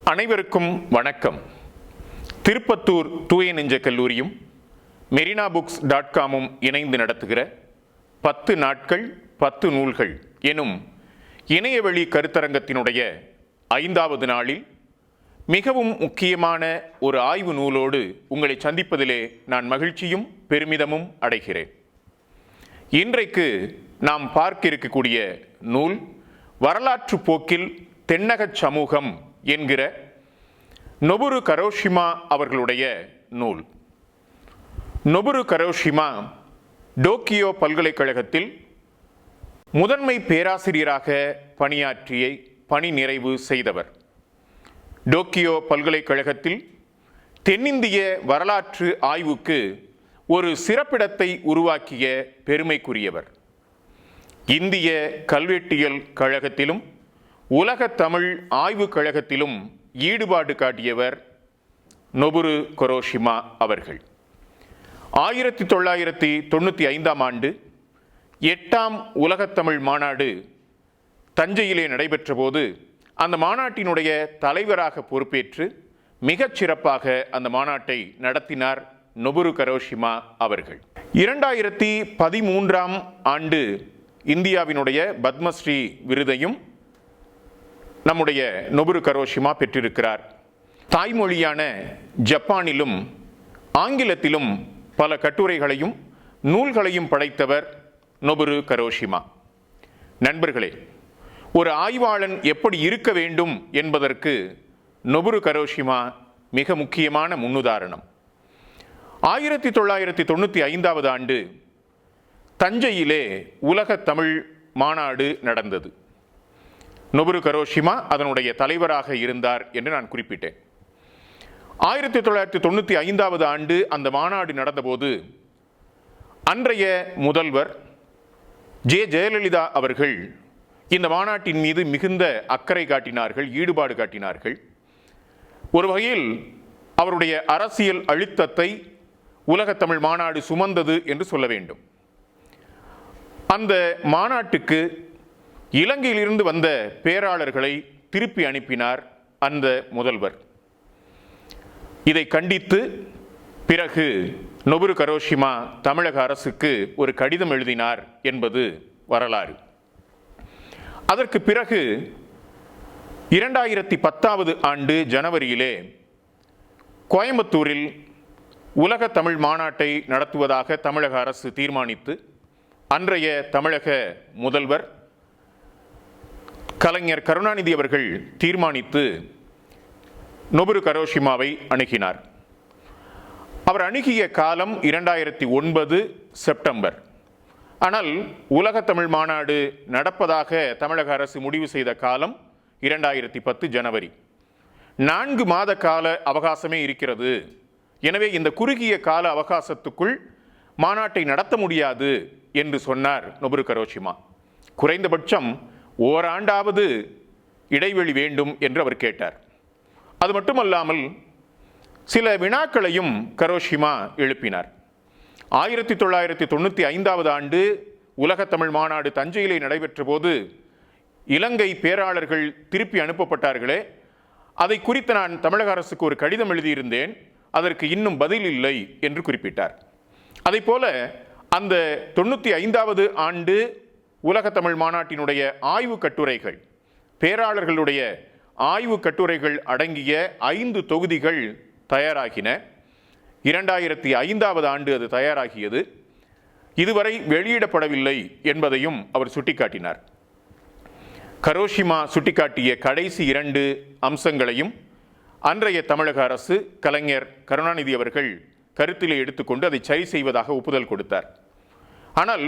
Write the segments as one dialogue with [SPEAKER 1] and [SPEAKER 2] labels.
[SPEAKER 1] அனைவருக்கும் வணக்கம். திருப்பத்தூர் தூய நெஞ்ச கல்லூரியும் மெரினாபுக்ஸ்.com இணைந்து நடத்துகிற 10 நாட்கள் 10 நூல்கள் எனும் இணையவழி கருத்தரங்கத்தினுடைய 5வது நாளில் மிகவும் முக்கியமான ஒரு ஆய்வு நூலோடு உங்களை சந்திப்பதிலே நான் மகிழ்ச்சியும் பெருமிதமும் அடைகிறேன். இன்றைக்கு நாம் பார்க்க இருக்கக்கூடிய நூல் வரலாற்று போக்கில் தென்னகச் சமூகம் என்கிற நொபுரு கரோஷிமா அவர்களுடைய நூல். நொபுரு கரோஷிமா டோக்கியோ பல்கலைக்கழகத்தில் முதன்மை பேராசிரியராக பணி நிறைவு செய்தவர். டோக்கியோ பல்கலைக்கழகத்தில் தென்னிந்திய வரலாற்று ஆய்வுக்கு ஒரு சிறப்பிடத்தை உருவாக்கிய பெருமைக்குரியவர். இந்திய கல்வெட்டியல் கழகத்திலும் உலக தமிழ் ஆய்வுக் கழகத்திலும் ஈடுபாடு காட்டியவர் நொபுரு கரோஷிமா அவர்கள். 1995ஆம் ஆண்டு 8ஆம் உலகத்தமிழ் மாநாடு தஞ்சையிலே நடைபெற்ற போது அந்த மாநாட்டினுடைய தலைவராக பொறுப்பேற்று மிகச் சிறப்பாக அந்த மாநாட்டை நடத்தினார் நொபுரு கரோஷிமா அவர்கள். 2013ஆம் ஆண்டு இந்தியாவினுடைய பத்மஸ்ரீ விருதையும் நம்முடைய நொபுரு கரோஷிமா பெற்றிருக்கிறார். தாய்மொழியான ஜப்பானிலும் ஆங்கிலத்திலும் பல கட்டுரைகளையும் நூல்களையும் படைத்தவர் நொபுரு கரோஷிமா. நண்பர்களே, ஒரு ஆய்வாளன் எப்படி இருக்க வேண்டும் என்பதற்கு நொபுரு கரோஷிமா மிக முக்கியமான முன்னுதாரணம். 1995ஆவது ஆண்டு தஞ்சையிலே உலக தமிழ் மாநாடு நடந்தது. நொபுரு கரோஷிமா அதனுடைய தலைவராக இருந்தார் என்று நான் குறிப்பிட்டேன். 1995ஆவது ஆண்டு அந்த மாநாடு நடந்தபோது அன்றைய முதல்வர் ஜெயலலிதா அவர்கள் இந்த மாநாட்டின் மீது மிகுந்த அக்கறை காட்டினார்கள், ஈடுபாடு காட்டினார்கள். ஒரு வகையில் அவருடைய அரசியல் அழுத்தத்தை உலக தமிழ் மாநாடு சுமந்தது என்று சொல்ல வேண்டும். அந்த மாநாட்டுக்கு இலங்கையிலிருந்து வந்த பேராளர்களை திருப்பி அனுப்பினார் அந்த முதல்வர். இதை கண்டித்து பிறகு நொபுரு கரோஷிமா தமிழக அரசுக்கு ஒரு கடிதம் எழுதினார் என்பது வரலாறு. அதற்கு பிறகு 2010ஆவது ஆண்டு ஜனவரியிலே கோயம்புத்தூரில் உலக தமிழ் மாநாட்டை நடத்துவதாக தமிழக அரசு தீர்மானித்து அன்றைய தமிழக முதல்வர் கலைஞர் கருணாநிதி அவர்கள் தீர்மானித்து நொபுரு கரோஷிமாவை அணுகினார். அவர் அணுகிய காலம் 2009 செப்டம்பர். ஆனால் உலக தமிழ் மாநாடு நடப்பதாக தமிழக அரசு முடிவு செய்த காலம் 2010 ஜனவரி. 4 மாத கால அவகாசமே இருக்கிறது. எனவே இந்த குறுகிய கால அவகாசத்துக்குள் மாநாட்டை நடத்த முடியாது என்று சொன்னார் நொபுரு கரோஷிமா. குறைந்தபட்சம் ஓராண்டாவது இடைவெளி வேண்டும் என்று அவர் கேட்டார். அது மட்டுமல்லாமல் சில வினாக்களையும் கரோஷிமா எழுப்பினார். 1995ஆவது ஆண்டு உலக தமிழ் மாநாடு தஞ்சையிலே நடைபெற்ற போது இலங்கை பேராளர்கள் திருப்பி அனுப்பப்பட்டார்களே, அதை குறித்து நான் தமிழக அரசுக்கு ஒரு கடிதம் எழுதியிருந்தேன், அதற்கு இன்னும் பதில் இல்லை என்று குறிப்பிட்டார். அதை போல அந்த 95ஆவது ஆண்டு உலக தமிழ் மாநாட்டினுடைய ஆய்வு கட்டுரைகள், பேராளர்களுடைய ஆய்வு கட்டுரைகள் அடங்கிய 5 தொகுதிகள் தயாராகின. 2005ஆவது ஆண்டு அது தயாராகியது. இதுவரை வெளியிடப்படவில்லை என்பதையும் அவர் சுட்டிக்காட்டினார். கரோஷிமா சுட்டிக்காட்டிய கடைசி 2 அம்சங்களையும் அன்றைய தமிழக அரசு கலைஞர் கருணாநிதி அவர்கள் கருத்திலே எடுத்துக்கொண்டு அதை சரி செய்வதாக ஒப்புதல் கொடுத்தார். ஆனால்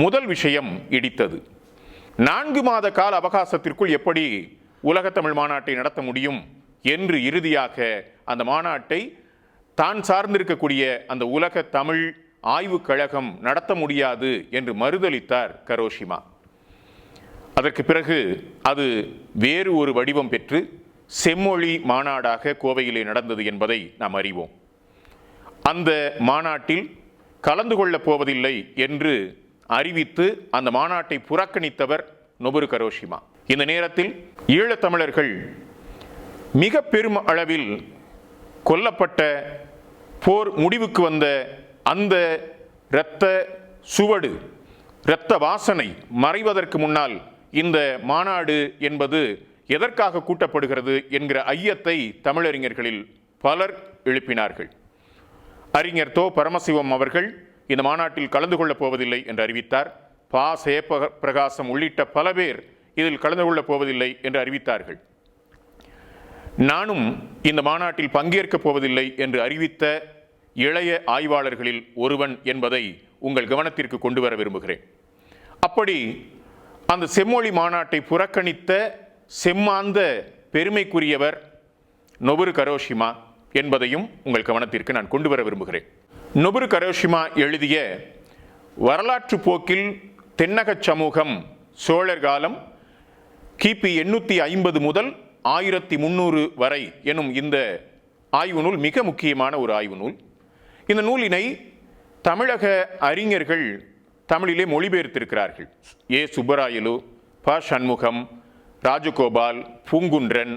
[SPEAKER 1] முதல் விஷயம் இடித்தது. 4 மாத கால அவகாசத்திற்குள் எப்படி உலக தமிழ் மாநாட்டை நடத்த முடியும் என்று இறுதியாக அந்த மாநாட்டை தான் சார்ந்திருக்கக்கூடிய அந்த உலக தமிழ் ஆய்வுக் கழகம் நடத்த முடியாது என்று மறுதளித்தார் கரோஷிமா. அதற்கு பிறகு அது வேறு ஒரு வடிவம் பெற்று செம்மொழி மாநாடாக கோவையிலே நடந்தது என்பதை நாம் அறிவோம். அந்த மாநாட்டில் கலந்து கொள்ளப் போவதில்லை என்று அறிவித்து அந்த மாநாட்டை புறக்கணித்தவர் நொபுரு கரோஷிமா. இந்த நேரத்தில் ஈழத்தமிழர்கள் மிக பெரும் அளவில் கொல்லப்பட்ட, போர் முடிவுக்கு வந்த அந்த இரத்த சுவடு, இரத்த வாசனை மறைவதற்கு முன்னால் இந்த மாநாடு என்பது எதற்காக கூட்டப்படுகிறது என்கிற ஐயத்தை தமிழறிஞர்களில் பலர் எழுப்பினார்கள். அறிஞர் தோ. பரமசிவம் அவர்கள் இந்த மாநாட்டில் கலந்து கொள்ளப் போவதில்லை என்று அறிவித்தார். பா. ஜெயப்பிரகாசம் உள்ளிட்ட பல பேர் இதில் கலந்து கொள்ளப் போவதில்லை என்று அறிவித்தார்கள். நானும் இந்த மாநாட்டில் பங்கேற்கப் போவதில்லை என்று அறிவித்த இளைய ஆய்வாளர்களில் ஒருவன் என்பதை உங்கள் கவனத்திற்கு கொண்டு வர விரும்புகிறேன். அப்படி அந்த செம்மொழி மாநாட்டை புறக்கணித்த செம்மாந்த பெருமைக்குரியவர் நொபுரு கரோஷிமா என்பதையும் உங்கள் கவனத்திற்கு நான் கொண்டு வர விரும்புகிறேன். நொபுரு கரோஷிமா எழுதிய வரலாற்று போக்கில் தென்னக சமூகம் சோழர் காலம் கிபி 850 முதல் 1300 வரை எனும் இந்த ஆய்வு நூல் மிக முக்கியமான ஒரு ஆய்வு நூல். இந்த நூலினை தமிழக அறிஞர்கள் தமிழிலே மொழிபெயர்த்திருக்கிறார்கள். ஏ. சுப்பராயலு, ப. சண்முகம், ராஜகோபால், பூங்குன்றன்,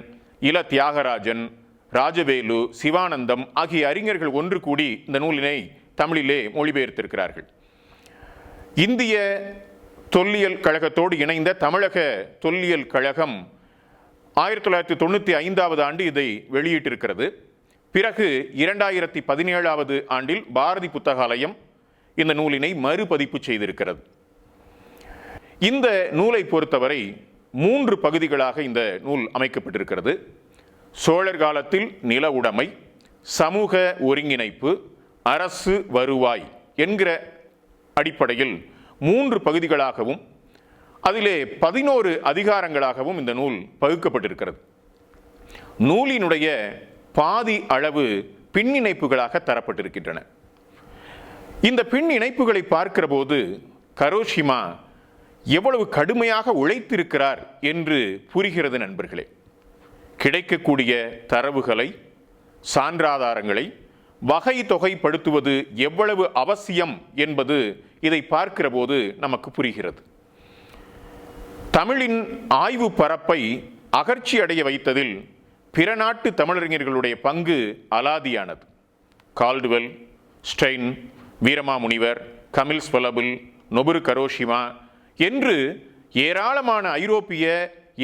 [SPEAKER 1] இல. தியாகராஜன், ராஜவேலு, சிவானந்தம் ஆகிய அறிஞர்கள் ஒன்று கூடி இந்த நூலினை தமிழிலே மொழிபெயர்த்திருக்கிறார்கள். இந்திய தொல்லியல் கழகத்தோடு இணைந்த தமிழக தொல்லியல் கழகம் 1995 ஆண்டு இதை வெளியிட்டிருக்கிறது. பிறகு 2017 ஆண்டில் பாரதி புத்தகாலயம் இந்த நூலினை மறுபதிப்பு செய்திருக்கிறது. இந்த நூலை பொறுத்தவரை 3 பகுதிகளாக இந்த நூல் அமைக்கப்பட்டிருக்கிறது. சோழர் காலத்தில் நில உடைமை, சமூக ஒருங்கிணைப்பு, அரசு வருவாய் என்கிற அடிப்படையில் 3 பகுதிகளாகவும் அதிலே 11 அதிகாரங்களாகவும் இந்த நூல் பகுக்கப்பட்டிருக்கிறது. நூலினுடைய பாதி அளவு பின்னிணைப்புகளாக தரப்பட்டிருக்கின்றன. இந்த பின் இணைப்புகளை பார்க்கிற போது கரோஷிமா எவ்வளவு கடுமையாக உழைத்திருக்கிறார் என்று புரிகிறது நண்பர்களே. கிடைக்கக்கூடிய தரவுகளை, சான்றாதாரங்களை வகை தொகைப்படுத்துவது எவ்வளவு அவசியம் என்பது இதை பார்க்கிற போது நமக்கு புரிகிறது. தமிழின் ஆய்வு பரப்பை அகர்ச்சி அடைய வைத்ததில் பிற நாட்டு தமிழறிஞர்களுடைய பங்கு அலாதியானது. கால்டுவெல், ஸ்டெயின், வீரமாமுனிவர், கமில் ஸ்வலபுல், நொபுரு கரோஷிமா என்று ஏராளமான ஐரோப்பிய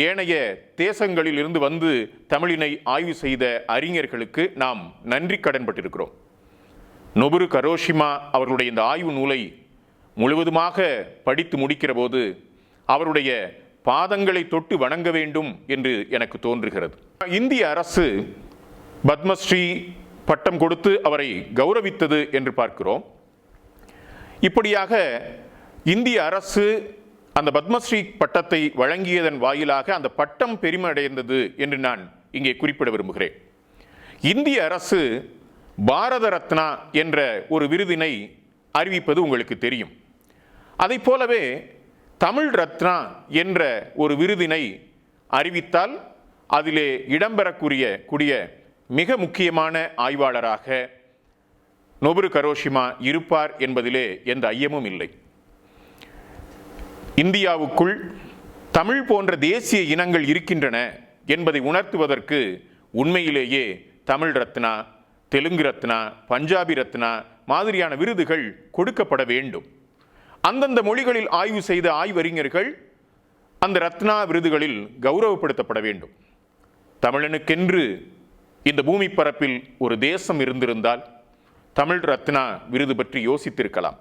[SPEAKER 1] ஏனைய தேசங்களில் இருந்து வந்து தமிழினை ஆய்வு செய்த அறிஞர்களுக்கு நாம் நன்றி கடன்பட்டிருக்கிறோம். நொபுரு கரோஷிமா அவர்களுடைய இந்த ஆய்வு நூலை முழுவதுமாக படித்து முடிக்கிற போது அவருடைய பாதங்களை தொட்டு வணங்க வேண்டும் என்று எனக்கு தோன்றுகிறது. இந்திய அரசு பத்மஸ்ரீ பட்டம் கொடுத்து அவரை கௌரவித்தது என்று பார்க்கிறோம். இப்படியாக இந்திய அரசு அந்த பத்மஸ்ரீ பட்டத்தை வழங்கியதன் வாயிலாக அந்த பட்டம் பெருமையடைந்தது என்று நான் இங்கே குறிப்பிட விரும்புகிறேன். இந்திய அரசு பாரத ரத்னா என்ற ஒரு விருதினை அறிவிப்பது உங்களுக்கு தெரியும். அதைப் போலவே தமிழ் ரத்னா என்ற ஒரு விருதினை அறிவித்தால் அதிலே இடம்பெறக்கூடிய மிக முக்கியமான ஆய்வாளராக நொபுரு கரோஷிமா இருப்பார் என்பதிலே எந்த ஐயமும் இல்லை. இந்தியாவுக்குள் தமிழ் போன்ற தேசிய இனங்கள் இருக்கின்றன என்பதை உணர்த்துவதற்கு உண்மையிலேயே தமிழ் ரத்னா, தெலுங்கு ரத்னா, பஞ்சாபி ரத்னா மாதிரியான விருதுகள் கொடுக்கப்பட வேண்டும். அந்தந்த மொழிகளில் ஆய்வு செய்த ஆய்வறிஞர்கள் அந்த ரத்னா விருதுகளில் கௌரவப்படுத்தப்பட வேண்டும். தமிழனுக்கென்று இந்த பூமி பரப்பில் ஒரு தேசம் இருந்திருந்தால் தமிழ் ரத்னா விருது பற்றி யோசித்திருக்கலாம்.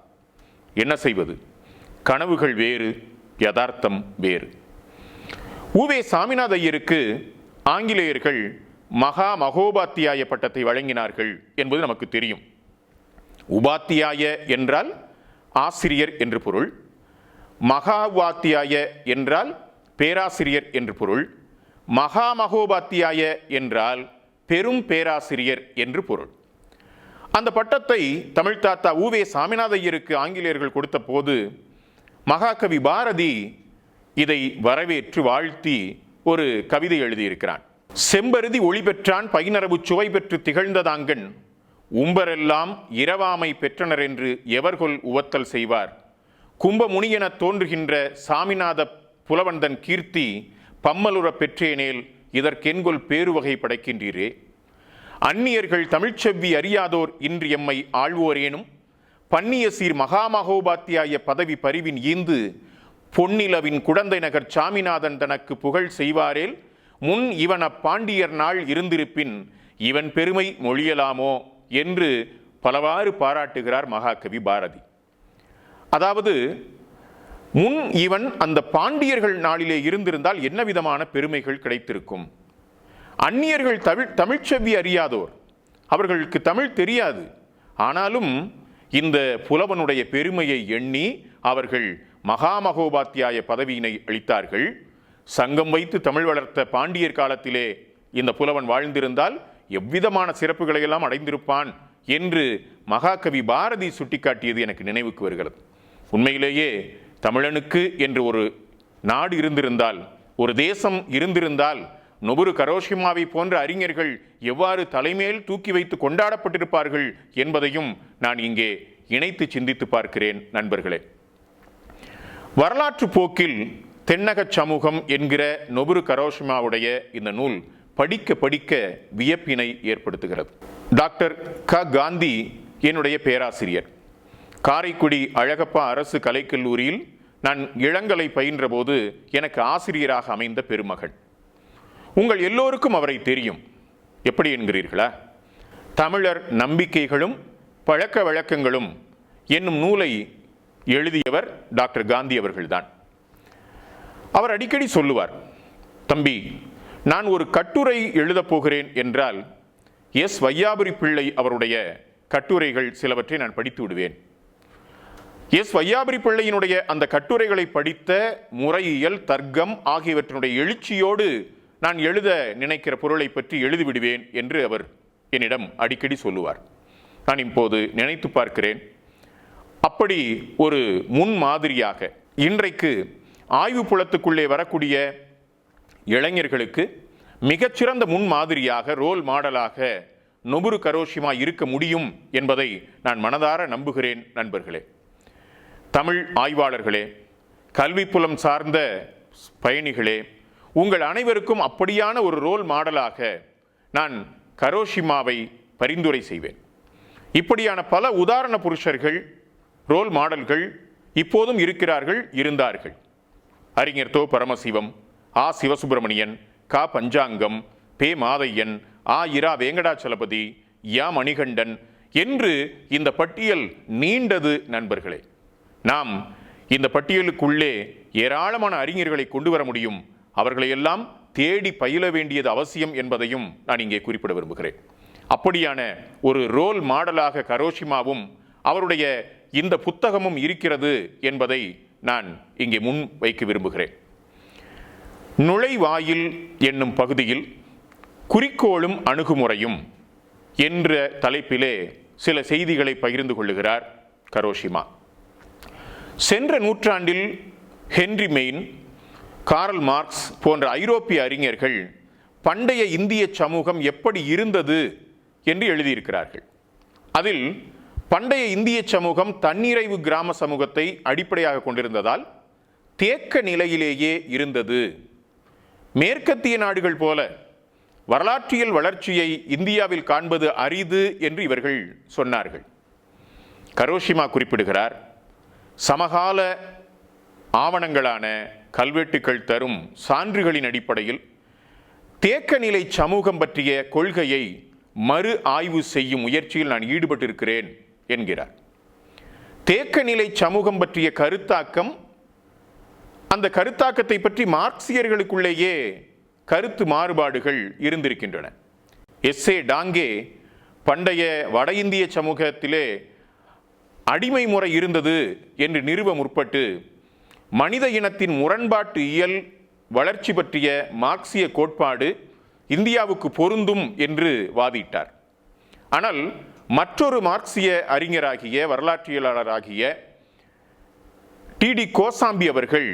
[SPEAKER 1] என்ன செய்வது? கனவுகள் வேறு, யதார்த்தம் வேறு. உவே சாமிநாத ஐயருக்கு ஆங்கிலேயர்கள் மகா மகோபாத்தியாய பட்டத்தை வழங்கினார்கள் என்பது நமக்கு தெரியும். உபாத்தியாய என்றால் ஆசிரியர் என்று பொருள், மகாவாத்தியாய என்றால் பேராசிரியர் என்று பொருள், மகா மகோபாத்தியாய என்றால் பெரும் பேராசிரியர் என்று பொருள். அந்த பட்டத்தை தமிழ் தாத்தா உவே சாமிநாத ஐயருக்கு ஆங்கிலேயர்கள் கொடுத்த போது மகாகவி பாரதி இதை வரவேற்று வாழ்த்தி ஒரு கவிதை எழுதியிருக்கிறான். செம்பருதி ஒளி பெற்றான், பைனரவு சுவை பெற்று திகழ்ந்ததாங்கன், உம்பரெல்லாம் இரவாமை பெற்றனர் என்று எவர்கொல் உவத்தல் செய்வார். கும்பமுனியென தோன்றுகின்ற சாமிநாத புலவந்தன் கீர்த்தி பம்மலுற பெற்றேனேல் இதற்கென்கொல் பேருவகை படைக்கின்றீரே. அந்நியர்கள் தமிழ்ச்செவ்வி அறியாதோர் இன்று எம்மை ஆழ்வோரேனும் பன்னிய சீர் மகாமகோபாத்தியாய பதவி பரிவின் ஈந்து பொன்னிலவின் குடந்தை நகர் சாமிநாதன் தனக்கு புகழ் செய்வாரேல் முன் இவன் அப்பாண்டியர் நாள் இருந்திருப்பின் இவன் பெருமை மொழியலாமோ என்று பலவாறு பாராட்டுகிறார் மகாகவி பாரதி. அதாவது, முன் இவன் அந்த பாண்டியர்கள் நாளிலே இருந்திருந்தால் என்ன விதமான பெருமைகள் கிடைத்திருக்கும். அந்நியர்கள் தமிழ்ச்செவ்வி அறியாதோர், அவர்களுக்கு தமிழ் தெரியாது. ஆனாலும் இந்த புலவனுடைய பெருமையை எண்ணி அவர்கள் மகாமகோபாத்தியாய பதவியினை அளித்தார்கள். சங்கம் வைத்து தமிழ் வளர்த்த பாண்டியர் காலத்திலே இந்த புலவன் வாழ்ந்திருந்தால் எவ்விதமான சிறப்புகளை எல்லாம் அடைந்திருப்பான் என்று மகாகவி பாரதி சுட்டிக்காட்டியது எனக்கு நினைவுக்கு வருகிறது. உண்மையிலேயே தமிழனுக்கு என்று ஒரு நாடு இருந்திருந்தால், ஒரு தேசம் இருந்திருந்தால், நொபுரு கரோஷிமாவை போன்ற அறிஞர்கள் எவ்வாறு தலைமேல் தூக்கி வைத்து கொண்டாடப்பட்டிருப்பார்கள் என்பதையும் நான் இங்கே இணைத்து சிந்தித்து பார்க்கிறேன். நண்பர்களே, வரலாற்று போக்கில் தென்னக சமூகம் என்கிற நொபுரு கரோஷிமாவுடைய இந்த நூல் படிக்க படிக்க வியப்பினை ஏற்படுத்துகிறது. டாக்டர் க. காந்தி என்னுடைய பேராசிரியர். காரைக்குடி அழகப்பா அரசு கலைக்கல்லூரியில் நான் இளங்கலை பயின்ற போது எனக்கு ஆசிரியராக அமைந்த பெருமகன். உங்கள் எல்லோருக்கும் அவரை தெரியும். எப்படி என்கிறீர்களா? தமிழர் நம்பிக்கைகளும் பழக்க வழக்கங்களும் என்னும் நூலை எழுதியவர் டாக்டர் காந்தி அவர்கள்தான். அவர் அடிக்கடி சொல்லுவார், தம்பி, நான் ஒரு கட்டுரை எழுதப் போகிறேன் என்றால் எஸ். வையாபுரி பிள்ளை அவருடைய கட்டுரைகள் சிலவற்றை நான் படித்து விடுவேன். எஸ். வையாபுரி பிள்ளையினுடைய அந்த கட்டுரைகளை படித்த முறையியல், தர்க்கம் ஆகியவற்றினுடைய எழுச்சியோடு நான் எழுத நினைக்கிற பொருளை பற்றி எழுதிவிடுவேன் என்று அவர் என்னிடம் அடிக்கடி சொல்லுவார். நான் இப்போது நினைத்து பார்க்கிறேன், அப்படி ஒரு முன்மாதிரியாக இன்றைக்கு ஆய்வு புலத்துக்குள்ளே வரக்கூடிய இளைஞர்களுக்கு மிகச்சிறந்த முன்மாதிரியாக, ரோல் மாடலாக நொபுரு கரோஷிமா இருக்க முடியும் என்பதை நான் மனதார நம்புகிறேன். நண்பர்களே, தமிழ் ஆய்வாளர்களே, கல்வி புலம் சார்ந்த பயணிகளே, உங்கள் அனைவருக்கும் அப்படியான ஒரு ரோல் மாடலாக நான் கரோஷிமாவை பரிந்துரை செய்வேன். இப்படியான பல உதாரண புருஷர்கள், ரோல் மாடல்கள் இப்போதும் இருக்கிறார்கள், இருந்தார்கள். அறிஞர் தோ. பரமசிவம், ஆ. சிவசுப்பிரமணியன், கா. பஞ்சாங்கம், பே. மாதையன், ஆ. இரா. வேங்கடாச்சலபதி, யா. மணிகண்டன் என்று இந்த பட்டியல் நீண்டது. நண்பர்களே, நாம் இந்த பட்டியலுக்குள்ளே ஏராளமான அறிஞர்களை கொண்டு வர முடியும். அவர்களையெல்லாம் தேடி பயில வேண்டியது அவசியம் என்பதையும் நான் இங்கே குறிப்பிட விரும்புகிறேன். அப்படியான ஒரு ரோல் மாடலாக கரோஷிமாவும் அவருடைய இந்த புத்தகமும் இருக்கிறது என்பதை நான் இங்கே முன் வைக்க விரும்புகிறேன். நுழைவாயில் என்னும் பகுதியில் குறிக்கோளும் அணுகுமுறையும் என்ற தலைப்பிலே சில செய்திகளை பகிர்ந்து கொள்ளுகிறார் கரோஷிமா. சென்ற நூற்றாண்டில் ஹென்றி மெயின், கார்ல் மார்க்ஸ் போன்ற ஐரோப்பிய அறிஞர்கள் பண்டைய இந்திய சமூகம் எப்படி இருந்தது என்று எழுதியிருக்கிறார்கள். அதில் பண்டைய இந்திய சமூகம் தன்னிறைவு கிராம சமூகத்தை அடிப்படையாக கொண்டிருந்ததால் தேக்க நிலையிலேயே இருந்தது. மேற்கத்திய நாடுகள் போல வரலாற்றியல் வளர்ச்சியை இந்தியாவில் காண்பது அரிது என்று இவர்கள் சொன்னார்கள். கரோஷிமா குறிப்பிடுகிறார், சமகால ஆவணங்களான கல்வெட்டுக்கள் தரும் சான்றுகளின் அடிப்படையில் தேக்க நிலை சமூகம் பற்றிய கொள்கையை மறு ஆய்வு செய்யும் முயற்சியில் நான் ஈடுபட்டிருக்கிறேன் என்கிறார். தேக்க நிலை சமூகம் பற்றிய கருத்தாக்கம், அந்த கருத்தாக்கத்தை பற்றி மார்க்சியர்களுக்குள்ளேயே கருத்து மாறுபாடுகள் இருந்திருக்கின்றன. எஸ். ஏ. டாங்கே பண்டைய வட இந்திய சமூகத்திலே அடிமை முறை இருந்தது என்று நிறுவ முற்பட்டு மனித இனத்தின் முரண்பாட்டு இயல் வளர்ச்சி பற்றிய மார்க்சிய கோட்பாடு இந்தியாவுக்கு பொருந்தும் என்று வாதிட்டார். ஆனால் மற்றொரு மார்க்சிய அறிஞராகிய வரலாற்றியலாளராகிய டி. கோசாம்பி அவர்கள்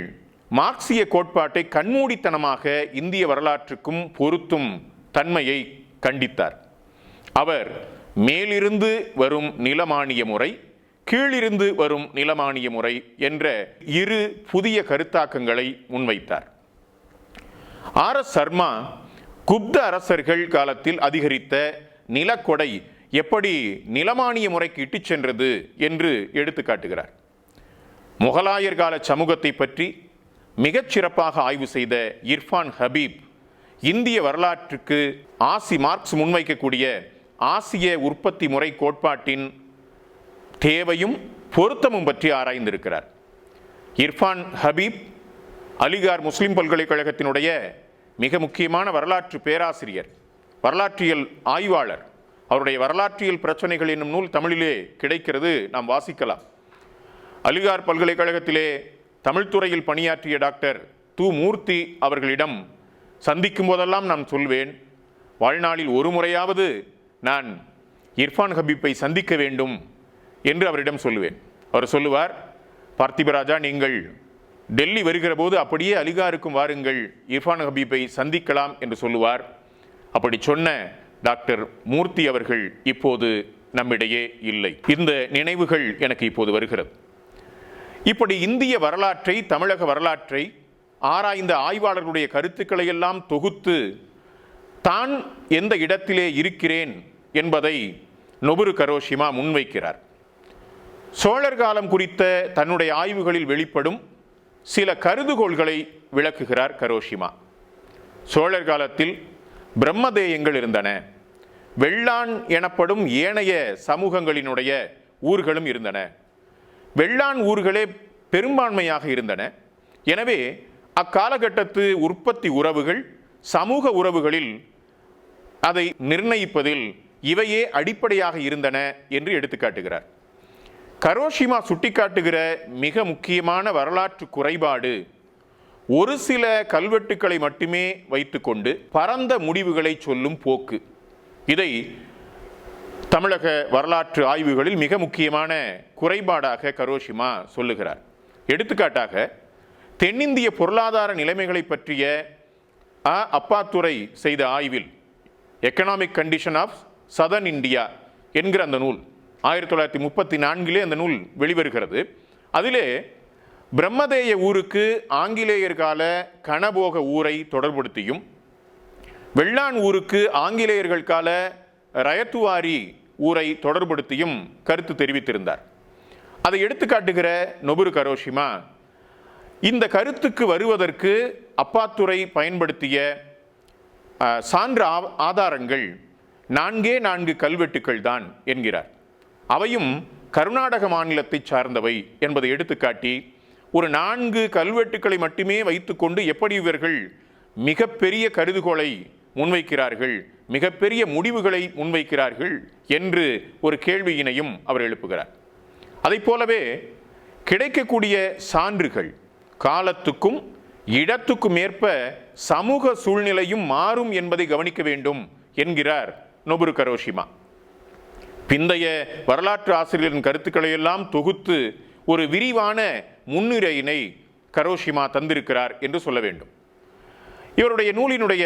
[SPEAKER 1] மார்க்சிய கோட்பாட்டை கண்மூடித்தனமாக இந்திய வரலாற்றுக்கும் பொருத்தும் தன்மையை கண்டித்தார். அவர் மேலிருந்து வரும் நிலமானிய முறை, கீழிருந்து வரும் நிலமானிய முறை என்ற இரு புதிய கருத்தாக்கங்களை முன்வைத்தார். ஆர். எஸ். சர்மா குப்த அரசர்கள் காலத்தில் அதிகரித்த நிலக்கொடை எப்படி நிலமானிய முறைக்கு இட்டுச் சென்றது என்று எடுத்து காட்டுகிறார். முகலாயர் கால சமூகத்தை பற்றி மிகச் சிறப்பாக ஆய்வு செய்த இர்ஃபான் ஹபீப் இந்திய வரலாற்றுக்கு மார்க்ஸ் முன்வைக்கக்கூடிய ஆசிய உற்பத்தி முறை கோட்பாட்டின் தேவையும் பொருத்தமும் பற்றி ஆராய்ந்திருக்கிறார். இர்ஃபான் ஹபீப் அலிகார் முஸ்லிம் பல்கலைக்கழகத்தினுடைய மிக முக்கியமான வரலாற்று பேராசிரியர், வரலாற்றியல் ஆய்வாளர். அவருடைய வரலாற்றியல் பிரச்சனைகள் என்னும் நூல் தமிழிலே கிடைக்கிறது, நாம் வாசிக்கலாம். அலிகார் பல்கலைக்கழகத்திலே தமிழ்துறையில் பணியாற்றிய டாக்டர் து. மூர்த்தி அவர்களிடம் சந்திக்கும் போதெல்லாம் நான் சொல்வேன், வாழ்நாளில் ஒரு முறையாவது நான் இர்ஃபான் ஹபீப்பை சந்திக்க வேண்டும் என்று அவரிடம் சொல்லுவேன். அவர் சொல்லுவார், பார்த்திபராஜா, நீங்கள் டெல்லி வருகிற போது அப்படியே அலிகாருக்கும் வாருங்கள், இர்ஃபான் ஹபீப்பை சந்திக்கலாம் என்று சொல்லுவார். அப்படி சொன்ன டாக்டர் மூர்த்தி அவர்கள் இப்போது நம்மிடையே இல்லை. இந்த நினைவுகள் எனக்கு இப்போது வருகிறது. இப்படி இந்திய வரலாற்றை, தமிழக வரலாற்றை ஆராய்ந்த ஆய்வாளர்களுடைய கருத்துக்களை எல்லாம் தொகுத்து தான் எந்த இடத்திலே இருக்கிறேன் என்பதை நொபுரு கரோஷிமா முன்வைக்கிறார். சோழர் காலம் குறித்த தன்னுடைய ஆய்வுகளில் வெளிப்படும் சில கருதுகோள்களை விளக்குகிறார் கரோஷிமா. சோழர் காலத்தில் பிரம்மதேயங்கள் இருந்தன, வெள்ளான் எனப்படும் ஏனைய சமூகங்களினுடைய ஊர்களும் இருந்தன. வெள்ளான் ஊர்களே பெரும்பான்மையாக இருந்தன. எனவே அக்காலகட்டத்து உற்பத்தி உறவுகள், சமூக உறவுகளில் அதை நிர்ணயிப்பதில் இவையே அடிப்படையாக இருந்தன என்று எடுத்துக்காட்டுகிறார். கரோஷிமா சுட்டிக்காட்டுகிற மிக முக்கியமான வரலாற்று குறைபாடு, ஒரு சில கல்வெட்டுக்களை மட்டுமே வைத்துக்கொண்டு பரந்த முடிவுகளை சொல்லும் போக்கு. இதை தமிழக வரலாற்று ஆய்வுகளில் மிக முக்கியமான குறைபாடாக கரோஷிமா சொல்லுகிறார். எடுத்துக்காட்டாக, தென்னிந்திய பொருளாதார நிலைமைகளை பற்றிய அப்பாத்துரை செய்த ஆய்வில் economic condition of southern India என்கிற அந்த நூல் 1934 அந்த நூல் வெளிவருகிறது. அதிலே பிரம்மதேய ஊருக்கு ஆங்கிலேயர் கால கனபோக ஊரை தொடர்படுத்தியும், வெள்ளான் ஊருக்கு ஆங்கிலேயர்கள் கால ரயத்துவாரி ஊரை தொடர்படுத்தியும் கருத்து தெரிவித்திருந்தார். அதை எடுத்துக்காட்டுகிற நொபுரு கரோஷிமா இந்த கருத்துக்கு வருவதற்கு அப்பாத்துரை பயன்படுத்திய சான்று ஆதாரங்கள் 4 கல்வெட்டுக்கள் தான் என்கிறார். அவையும் கர்நாடக மாநிலத்தை சார்ந்தவை என்பதை எடுத்துக்காட்டி, ஒரு 4 கல்வெட்டுக்களை மட்டுமே வைத்துக்கொண்டு எப்படி இவர்கள் மிகப்பெரிய கருதுகோளை முன்வைக்கிறார்கள், மிகப்பெரிய முடிவுகளை முன்வைக்கிறார்கள் என்று ஒரு கேள்வியினையும் அவர் எழுப்புகிறார். அதை போலவே கிடைக்கக்கூடிய சான்றுகள் காலத்துக்கும் இடத்துக்கும் ஏற்ப சமூக சூழ்நிலையும் மாறும் என்பதை கவனிக்க வேண்டும் என்கிறார் நொபுரு கரோஷிமா. பிந்தைய வரலாற்று ஆசிரியரின் கருத்துக்களை எல்லாம் தொகுத்து ஒரு விரிவான முன்னுரையினை கரோஷிமா தந்திருக்கிறார் என்று சொல்ல வேண்டும். இவருடைய நூலினுடைய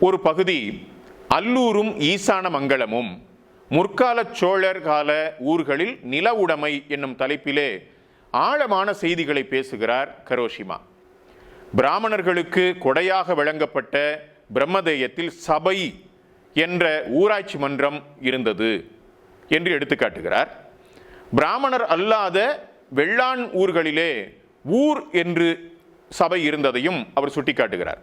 [SPEAKER 1] ஒரு பகுதி அல்லூரும் ஈசான மங்களமும் முற்கால சோழர் கால ஊர்களில் நில உடைமை என்னும் தலைப்பிலே ஆழமான செய்திகளை பேசுகிறார் கரோஷிமா. பிராமணர்களுக்கு கொடையாக வழங்கப்பட்ட பிரம்மதேயத்தில் சபை என்ற ஊராட்சி மன்றம் இருந்தது என்று எடுத்துக்காட்டுகிறார். பிராமணர் அல்லாத வெள்ளான் ஊர்களிலே ஊர் என்று சபை இருந்ததையும் அவர் சுட்டிக்காட்டுகிறார்.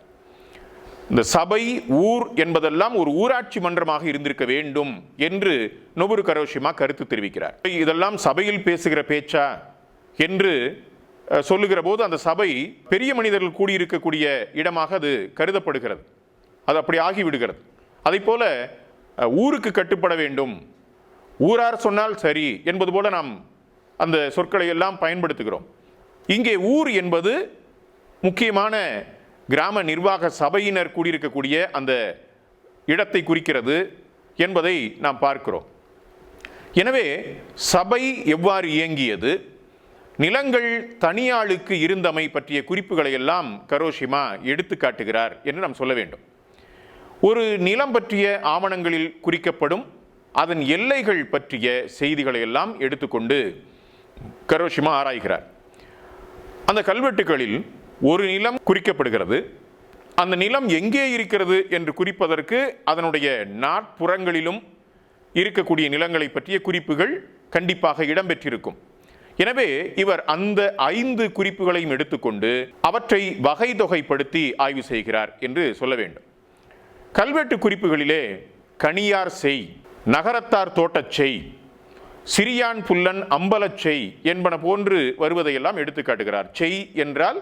[SPEAKER 1] இந்த சபை, ஊர் என்பதெல்லாம் ஒரு ஊராட்சி மன்றமாக இருந்திருக்க வேண்டும் என்று நொபுரு கரோஷிமா கருத்து தெரிவிக்கிறார். இதெல்லாம் சபையில் பேசுகிற பேச்சா என்று சொல்லுகிற போது அந்த சபை பெரிய மனிதர்கள் கூடியிருக்கக்கூடிய இடமாக அது கருதப்படுகிறது. அது அப்படி ஆகிவிடுகிறது. அதை போல ஊருக்கு கட்டுப்பட வேண்டும், ஊரார் சொன்னால் சரி என்பது போல நாம் அந்த சொற்களை எல்லாம் பயன்படுத்துகிறோம். இங்கே ஊர் என்பது முக்கியமான கிராம நிர்வாக சபையினர் கூடியிருக்கக்கூடிய அந்த இடத்தை குறிக்கிறது என்பதை நாம் பார்க்கிறோம். எனவே சபை எவ்வாறு இயங்கியது, நிலங்கள் தனியாளுக்கு இருந்தமை பற்றிய குறிப்புகளை எல்லாம் கரோஷிமா எடுத்து காட்டுகிறார் என்று நாம் சொல்ல வேண்டும். ஒரு நிலம் பற்றிய ஆவணங்களில் குறிக்கப்படும் அதன் எல்லைகள் பற்றிய செய்திகளை எல்லாம் எடுத்துக்கொண்டு கரோஷிமா ஆராய்கிறார். அந்த கல்வெட்டுகளில் ஒரு நிலம் குறிக்கப்படுகிறது, அந்த நிலம் எங்கே இருக்கிறது என்று குறிப்பதற்கு அதனுடைய நாற்புறங்களிலும் இருக்கக்கூடிய நிலங்களை பற்றிய குறிப்புகள் கண்டிப்பாக இடம்பெற்றிருக்கும். எனவே இவர் அந்த 5 குறிப்புகளையும் எடுத்துக்கொண்டு அவற்றை வகை தொகைப்படுத்தி ஆய்வு செய்கிறார் என்று சொல்ல வேண்டும். கல்வெட்டு குறிப்புகளிலே கணியார் செய், நகரத்தார் தோட்டச் செய், சிறியான் புல்லன் அம்பலச் செய் என்பன போன்று வருவதையெல்லாம் எடுத்து காட்டுகிறார். செய் என்றால்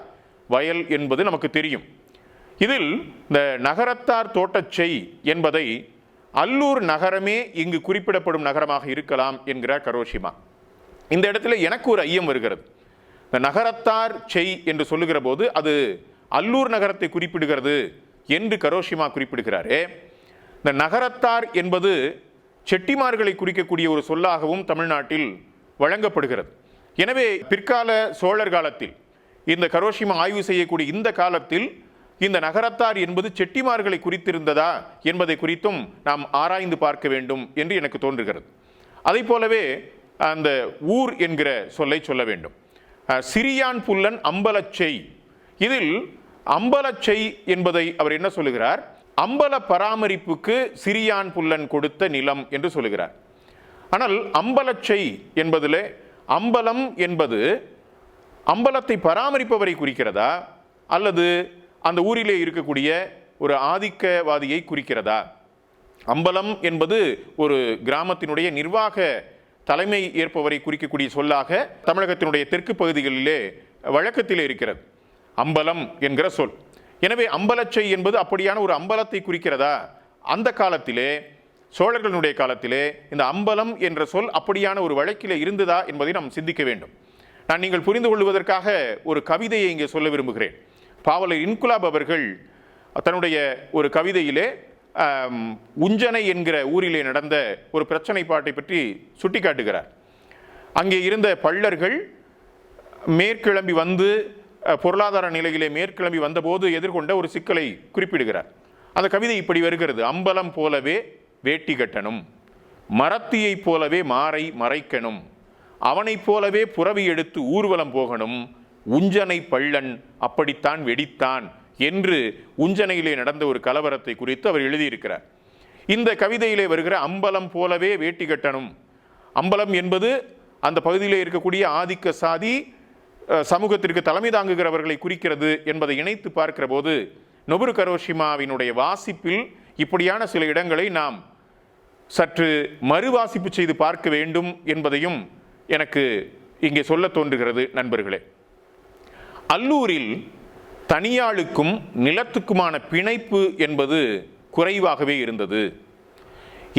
[SPEAKER 1] வயல் என்பது நமக்கு தெரியும். இதில் இந்த நகரத்தார் தோட்டச் செய் என்பதை அல்லூர் நகரமே இங்கு குறிப்பிடப்படும் நகரமாக இருக்கலாம் என்கிறார் கரோஷிமா. இந்த இடத்துல எனக்கு ஒரு ஐயம் வருகிறது. இந்த நகரத்தார் செய் என்று சொல்லுகிற போது அது அல்லூர் நகரத்தை குறிப்பிடுகிறது என்று கரோஷிமா குறிப்பிடுகிறாரே. இந்த நகரத்தார் என்பது செட்டிமார்களை குறிக்கக்கூடிய ஒரு சொல்லாகவும் தமிழ்நாட்டில் வழங்கப்படுகிறது. எனவே பிற்கால சோழர் காலத்தில் இந்த கரோஷிமா ஆய்வு செய்யக்கூடிய இந்த காலத்தில் இந்த நகரத்தார் என்பது செட்டிமார்களை குறித்திருந்ததா என்பதை குறித்தும் நாம் ஆராய்ந்து பார்க்க வேண்டும் என்று எனக்கு தோன்றுகிறது. அதை போலவே அந்த ஊர் என்கிற சொல்லை சொல்ல வேண்டும். சிறியான் புல்லன் அம்பலச்சை, இதில் அம்பலச்சை என்பதை அவர் என்ன சொல்லுகிறார்? அம்பல பராமரிப்புக்கு சிறியான் புல்லன் கொடுத்த நிலம் என்று சொல்லுகிறார். ஆனால் அம்பலச்சை என்பதில் அம்பலம் என்பது அம்பலத்தை பராமரிப்பவரை குறிக்கிறதா அல்லது அந்த ஊரிலே இருக்கக்கூடிய ஒரு ஆதிக்கவாதியை குறிக்கிறதா? அம்பலம் என்பது ஒரு கிராமத்தினுடைய நிர்வாக தலைமை ஏற்பவரை குறிக்கக்கூடிய சொல்லாக தமிழகத்தினுடைய தெற்கு பகுதிகளிலே வழக்கத்திலே இருக்கிறது அம்பலம் என்கிற சொல். எனவே அம்பலச்சை என்பது அப்படியான ஒரு அம்பலத்தை குறிக்கிறதா? அந்த காலத்திலே சோழர்களுடைய காலத்திலே இந்த அம்பலம் என்ற சொல் அப்படியான ஒரு வழக்கிலே இருந்ததா என்பதை நாம் சிந்திக்க வேண்டும். நான் நீங்கள் புரிந்து கொள்வதற்காக ஒரு கவிதையை இங்கே சொல்ல விரும்புகிறேன். பாவலர் இன்குலாப் அவர்கள் தன்னுடைய ஒரு கவிதையிலே உஞ்சனை என்கிற ஊரிலே நடந்த ஒரு பிரச்சனை பாட்டை பற்றி சுட்டிக்காட்டுகிறார். அங்கே இருந்த பள்ளர்கள் மேற்கிளம்பி வந்து பொருளாதார நிலையிலே மேற்கிளம்பி வந்தபோது எதிர்கொண்ட ஒரு சிக்கலை குறிப்பிடுகிறார். அந்த கவிதை இப்படி வருகிறது: அம்பலம் போலவே வேட்டி கட்டணும், மரத்தியைப் போலவே மாறை மறைக்கணும், அவனைப் போலவே புறவி எடுத்து ஊர்வலம் போகணும், உஞ்சனை பள்ளன் அப்படித்தான் வெடித்தான் என்று உஞ்சனையிலே நடந்த ஒரு கலவரத்தை குறித்து அவர் எழுதியிருக்கிறார். இந்த கவிதையிலே வருகிற அம்பலம் போலவே வேட்டி கட்டணும், அம்பலம் என்பது அந்த பகுதியிலே இருக்கக்கூடிய ஆதிக்க சாதி சமூகத்திற்கு தலைமை தாங்குகிறவர்களை குறிக்கிறது என்பதை இணைத்து பார்க்கிற போது நொபுரு கரோஷிமாவினுடைய வாசிப்பில் இப்படியான சில இடங்களை நாம் சற்று மறுவாசிப்பு செய்து பார்க்க வேண்டும் என்பதையும் எனக்கு இங்கே சொல்ல தோன்றுகிறது. நண்பர்களே, அல்லூரில் தனியாளுக்கும் நிலத்துக்குமான பிணைப்பு என்பது குறைவாகவே இருந்தது.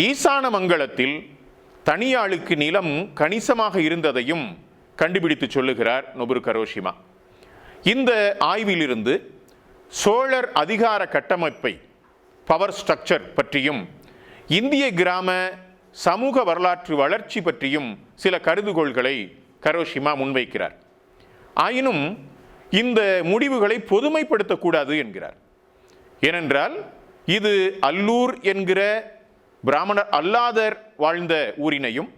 [SPEAKER 1] ஈசான மங்கலத்தில் தனியாளுக்கு நிலம் கணிசமாக இருந்ததையும் கண்டுபிடித்து சொல்லுகிறார் நொபுரு கரோஷிமா. இந்த ஆய்விலிருந்து சோழர் அதிகார கட்டமைப்பை, பவர் ஸ்ட்ரக்சர் பற்றியும் இந்திய கிராம சமூக வரலாற்று வளர்ச்சி பற்றியும் சில கருதுகோள்களை கரோஷிமா முன்வைக்கிறார். ஆயினும் இந்த முடிவுகளை பொதுமைப்படுத்தக்கூடாது என்கிறார். ஏனென்றால் இது அல்லூர் என்கிற பிராமணர் அல்லாதர் வாழ்ந்த ஊரினையும்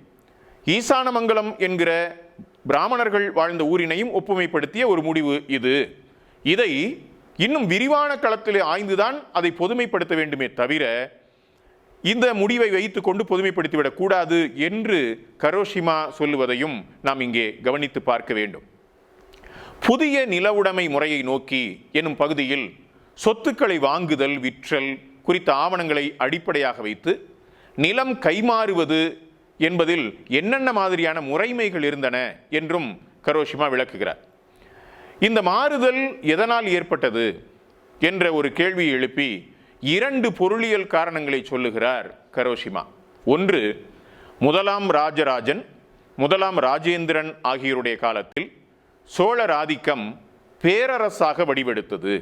[SPEAKER 1] ஈசானமங்கலம் என்கிற பிராமணர்கள் வாழ்ந்த ஊரினையும் ஒப்புமைப்படுத்திய ஒரு முடிவு இது. இதை இன்னும் விரிவான களத்தில் ஆய்ந்துதான் அதை பொதுமைப்படுத்த வேண்டுமே தவிர இந்த முடிவை வைத்து கொண்டு பொதுமைப்படுத்திவிடக் கூடாது என்று கரோஷிமா சொல்லுவதையும் நாம் இங்கே கவனித்து பார்க்க வேண்டும். புதிய நில உடைமை முறையை நோக்கி எனும் பகுதியில் சொத்துக்களை வாங்குதல் விற்றல் குறித்த ஆவணங்களை அடிப்படையாக வைத்து நிலம் கைமாறுவது என்பதில் என்னென்ன மாதிரியான முறைமைகள் இருந்தன என்றும் கரோஷிமா விளக்குகிறார். இந்த மாறுதல் எதனால் ஏற்பட்டது என்ற ஒரு கேள்வியை எழுப்பி 2 பொருளியல் காரணங்களை சொல்லுகிறார் கரோஷிமா. ஒன்று, முதலாம் ராஜராஜன், முதலாம் ராஜேந்திரன் ஆகியோருடைய காலத்தில் சோழர் ஆதிக்கம் பேரரசாக வடிவெடுத்தது.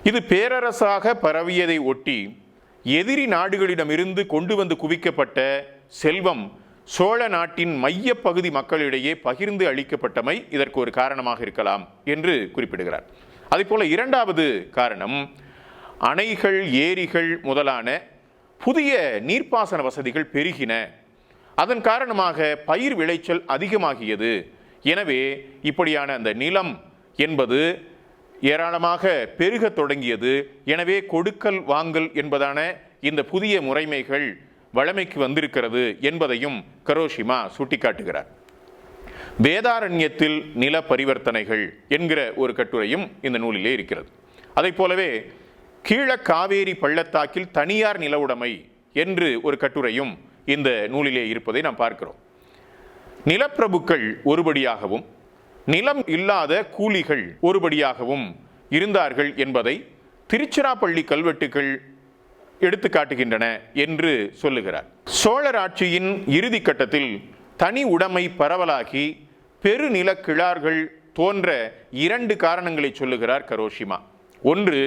[SPEAKER 1] இது பேரரசாக பரவியதை ஒட்டி எதிரி நாடுகளிடமிருந்து கொண்டு வந்து குவிக்கப்பட்ட செல்வம் சோழ நாட்டின் மையப்பகுதி மக்களிடையே பகிர்ந்து அளிக்கப்பட்டமை இதற்கு ஒரு காரணமாக இருக்கலாம் என்று குறிப்பிடுகிறார். அதேபோல 2வது காரணம், அணைகள் ஏரிகள் முதலான புதிய நீர்ப்பாசன வசதிகள் பெருகின. அதன் காரணமாக பயிர் விளைச்சல் அதிகமாகியது. எனவே இப்படியான அந்த நிலம் என்பது ஏராளமாக பெருகத் தொடங்கியது. எனவே கொடுக்கல் வாங்கல் என்பதான இந்த புதிய முறைமைகள் வழமைக்கு வந்திருக்கிறது என்பதையும் கரோஷிமா சுட்டிக்காட்டுகிறார். வேதாரண்யத்தில் நில பரிவர்த்தனைகள் என்கிற ஒரு கட்டுரையும் இந்த நூலிலே இருக்கிறது. அதை போலவே கீழ காவேரி பள்ளத்தாக்கில் தனியார் நில உடைமை என்று ஒரு கட்டுரையும் இந்த நூலிலே இருப்பதை நாம் பார்க்கிறோம். நிலப்பிரபுக்கள் ஒருபடியாகவும் நிலம் இல்லாத கூலிகள் ஒருபடியாகவும் இருந்தார்கள் என்பதை திருச்சிராப்பள்ளி கல்வெட்டுகள் எடுத்து காட்டுகின்றன என்று சொல்லுகிறார். சோழர் ஆட்சியின் இறுதி கட்டத்தில் தனி உடைமை பரவலாகி பெருநில கிழார்கள் தோன்ற 2 காரணங்களை சொல்லுகிறார் கரோஷிமா. ஒன்று,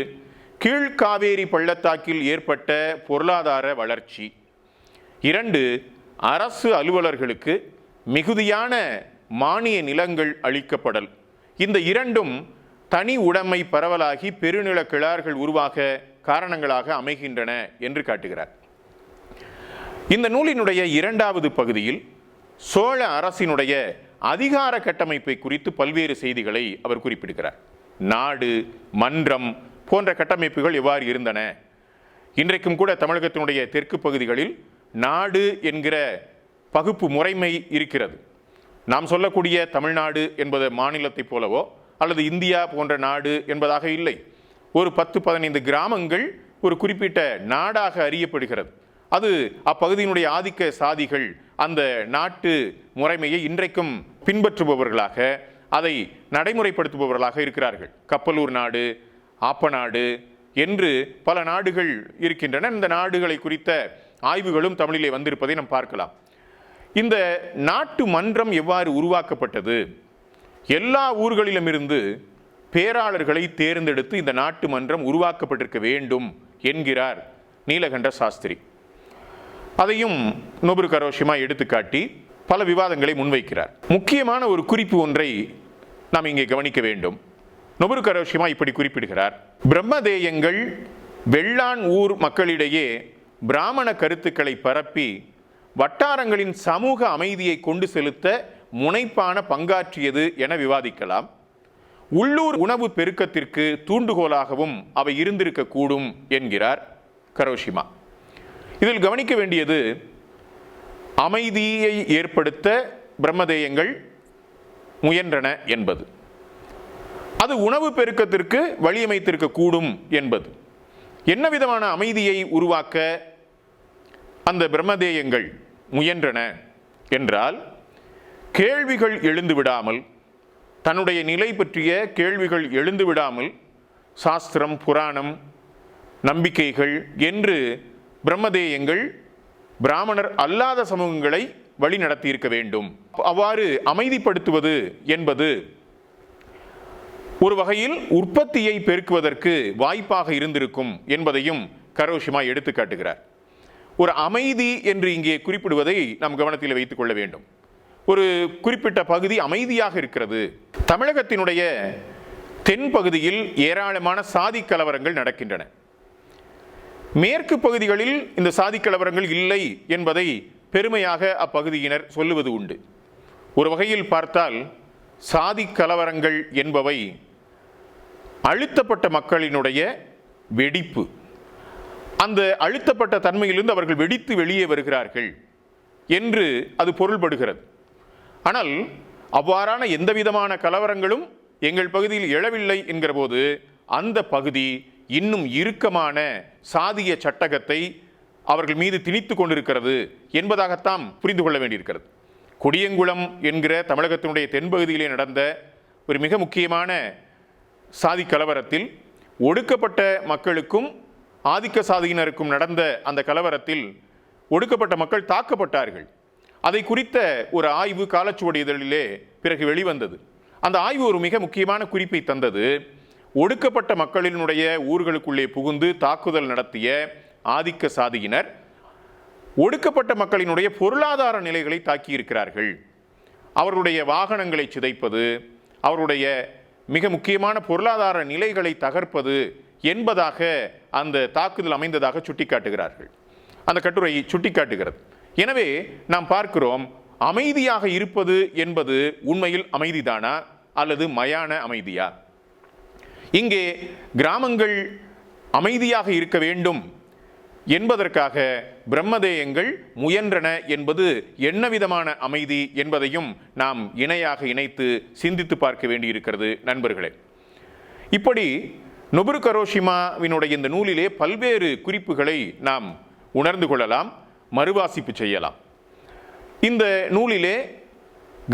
[SPEAKER 1] கீழ்காவேரி பள்ளத்தாக்கில் ஏற்பட்ட பொருளாதார வளர்ச்சி. 2, அரசு அலுவலர்களுக்கு மிகுதியான மானிய நிலங்கள் அளிக்கப்படல். இந்த 2ம் தனி உடைமை பரவலாகி பெருநில கிழார்கள் உருவாக காரணங்களாக அமைகின்றன என்று காட்டுகிறார். இந்த நூலினுடைய 2வது பகுதியில் சோழ அரசினுடைய அதிகார கட்டமைப்பை குறித்து பல்வேறு செய்திகளை அவர் குறிப்பிடுகிறார். நாடு, மன்றம் போன்ற கட்டமைப்புகள் எவ்வாறு இருந்தன. இன்றைக்கும் கூட தமிழகத்தினுடைய தெற்கு பகுதிகளில் நாடு என்கிற பகுப்பு முறைமை இருக்கிறது. நாம் சொல்லக்கூடிய தமிழ்நாடு என்பது மாநிலத்தைப் போலவோ அல்லது இந்தியா போன்ற நாடு என்பதாக இல்லை. ஒரு 10-15 கிராமங்கள் ஒரு குறிப்பிட்ட நாடாக அறியப்படுகிறது. அது அப்பகுதியினுடைய ஆதிக்க சாதிகள் அந்த நாட்டு முறைமையை இன்றைக்கும் பின்பற்றுபவர்களாக, அதை நடைமுறைப்படுத்துபவர்களாக இருக்கிறார்கள். கப்பலூர் நாடு, ஆப்பநாடு என்று பல நாடுகள் இருக்கின்றன. இந்த நாடுகளை குறித்த ஆய்வுகளும் தமிழிலே வந்திருப்பதை நாம் பார்க்கலாம். இந்த நாட்டு மன்றம் எவ்வாறு உருவாக்கப்பட்டது? எல்லா ஊர்களிலுமிருந்து பேராளர்களை தேர்ந்தெடுத்து இந்த நாட்டு மன்றம் உருவாக்கப்பட்டிருக்க வேண்டும் என்கிறார் நீலகண்ட சாஸ்திரி. அதையும் நொபுரு கரோஷிமா எடுத்துக்காட்டி பல விவாதங்களை முன்வைக்கிறார். முக்கியமான ஒரு குறிப்பு ஒன்றை நாம் இங்கே கவனிக்க வேண்டும். நொபுரு கரோஷிமா இப்படி குறிப்பிடுகிறார்: பிரம்மதேயங்கள் வெள்ளான் ஊர் மக்களிடையே பிராமண கருத்துக்களை பரப்பி வட்டாரங்களின் சமூக அமைதியை கொண்டு செலுத்த முனைப்பான பங்காற்றியது என விவாதிக்கலாம். உள்ளூர் உணவு பெருக்கத்திற்கு தூண்டுகோலாகவும் அவை இருந்திருக்கக்கூடும் என்கிறார் கரோஷிமா. இதில் கவனிக்க வேண்டியது, அமைதியை ஏற்படுத்த பிரம்மதேயங்கள் முயன்றன என்பது, அது உணவு பெருக்கத்திற்கு வழியமைத்திருக்கக்கூடும் என்பது. என்ன விதமான அமைதியை உருவாக்க அந்த பிரம்மதேயங்கள் முயன்றன என்றால், கேள்விகள் எழுந்து விடாமல், தன்னுடைய நிலை பற்றிய கேள்விகள் எழுந்து விடாமல் சாஸ்திரம், புராணம், நம்பிக்கைகள் என்று பிரம்மதேயங்கள் பிராமணர் அல்லாத சமூகங்களை வழி நடத்தி இருக்க வேண்டும். அவ்வாறு அமைதிப்படுத்துவது என்பது ஒரு வகையில் உற்பத்தியை பெருக்குவதற்கு வாய்ப்பாக இருந்திருக்கும் என்பதையும் கரோஷிமா எடுத்து காட்டுகிறார். ஒரு அமைதி என்று இங்கே குறிப்பிடுவதை நாம் கவனத்தில் வைத்துக் கொள்ள வேண்டும். ஒரு குறிப்பிட்ட பகுதி அமைதியாக இருக்கிறது. தமிழகத்தினுடைய தென் பகுதியில் ஏராளமான சாதி கலவரங்கள் நடக்கின்றன. மேற்கு பகுதிகளில் இந்த சாதி கலவரங்கள் இல்லை என்பதை பெருமையாக அப்பகுதியினர் சொல்லுவது உண்டு. ஒரு வகையில் பார்த்தால் சாதி கலவரங்கள் என்பவை அழுத்தப்பட்ட மக்களினுடைய வெடிப்பு. அந்த அழுத்தப்பட்ட தன்மையிலிருந்து அவர்கள் வெடித்து வெளியே வருகிறார்கள் என்று அது பொருள்படுகிறது. ஆனால் அவ்வாறான எந்த விதமான கலவரங்களும் எங்கள் பகுதியில் எழவில்லை என்கிற போது அந்த பகுதி இன்னும் இறுக்கமான சாதிய சட்டகத்தை அவர்கள் மீது திணித்து கொண்டிருக்கிறது என்பதாகத்தான் புரிந்து கொள்ள வேண்டியிருக்கிறது. கொடியங்குளம் என்கிற தமிழகத்தினுடைய தென்பகுதியிலே நடந்த ஒரு மிக முக்கியமான சாதி கலவரத்தில் ஒடுக்கப்பட்ட மக்களுக்கும் ஆதிக்க சாதியினருக்கும் நடந்த அந்த கலவரத்தில் ஒடுக்கப்பட்ட மக்கள் தாக்கப்பட்டார்கள். அதை குறித்த ஒரு ஆய்வு காலச்சுவடு இதழிலே பிறகு வெளிவந்தது. அந்த ஆய்வு ஒரு மிக முக்கியமான குறிப்பை தந்தது. ஒடுக்கப்பட்ட மக்களினுடைய ஊர்களுக்குள்ளே புகுந்து தாக்குதல் நடத்திய ஆதிக்க சாதியினர் ஒடுக்கப்பட்ட மக்களினுடைய பொருளாதார நிலைகளை தாக்கியிருக்கிறார்கள். அவர்களுடைய வாகனங்களை சிதைப்பது, அவருடைய மிக முக்கியமான பொருளாதார நிலைகளை தகர்ப்பது என்பதாக அந்த தாக்குதல் அமைந்ததாக சுட்டிக்காட்டுகிறார்கள். அந்த கட்டுரை சுட்டிக்காட்டுகிறது. எனவே நாம் பார்க்கிறோம், அமைதியாக இருப்பது என்பது உண்மையில் அமைதிதானா அல்லது மயான அமைதியா? இங்கே கிராமங்கள் அமைதியாக இருக்க வேண்டும் என்பதற்காக பிரம்மதேயங்கள் முயன்றன என்பது என்ன விதமான அமைதி என்பதையும் நாம் இணையாக இணைத்து சிந்தித்து பார்க்க வேண்டியிருக்கிறது நண்பர்களே. இப்படி நொபுரு கரோஷிமாவினுடைய இந்த நூலிலே பல்வேறு குறிப்புகளை நாம் உணர்ந்து கொள்ளலாம், மறுவாசிப்பு செய்யலாம். இந்த நூலிலே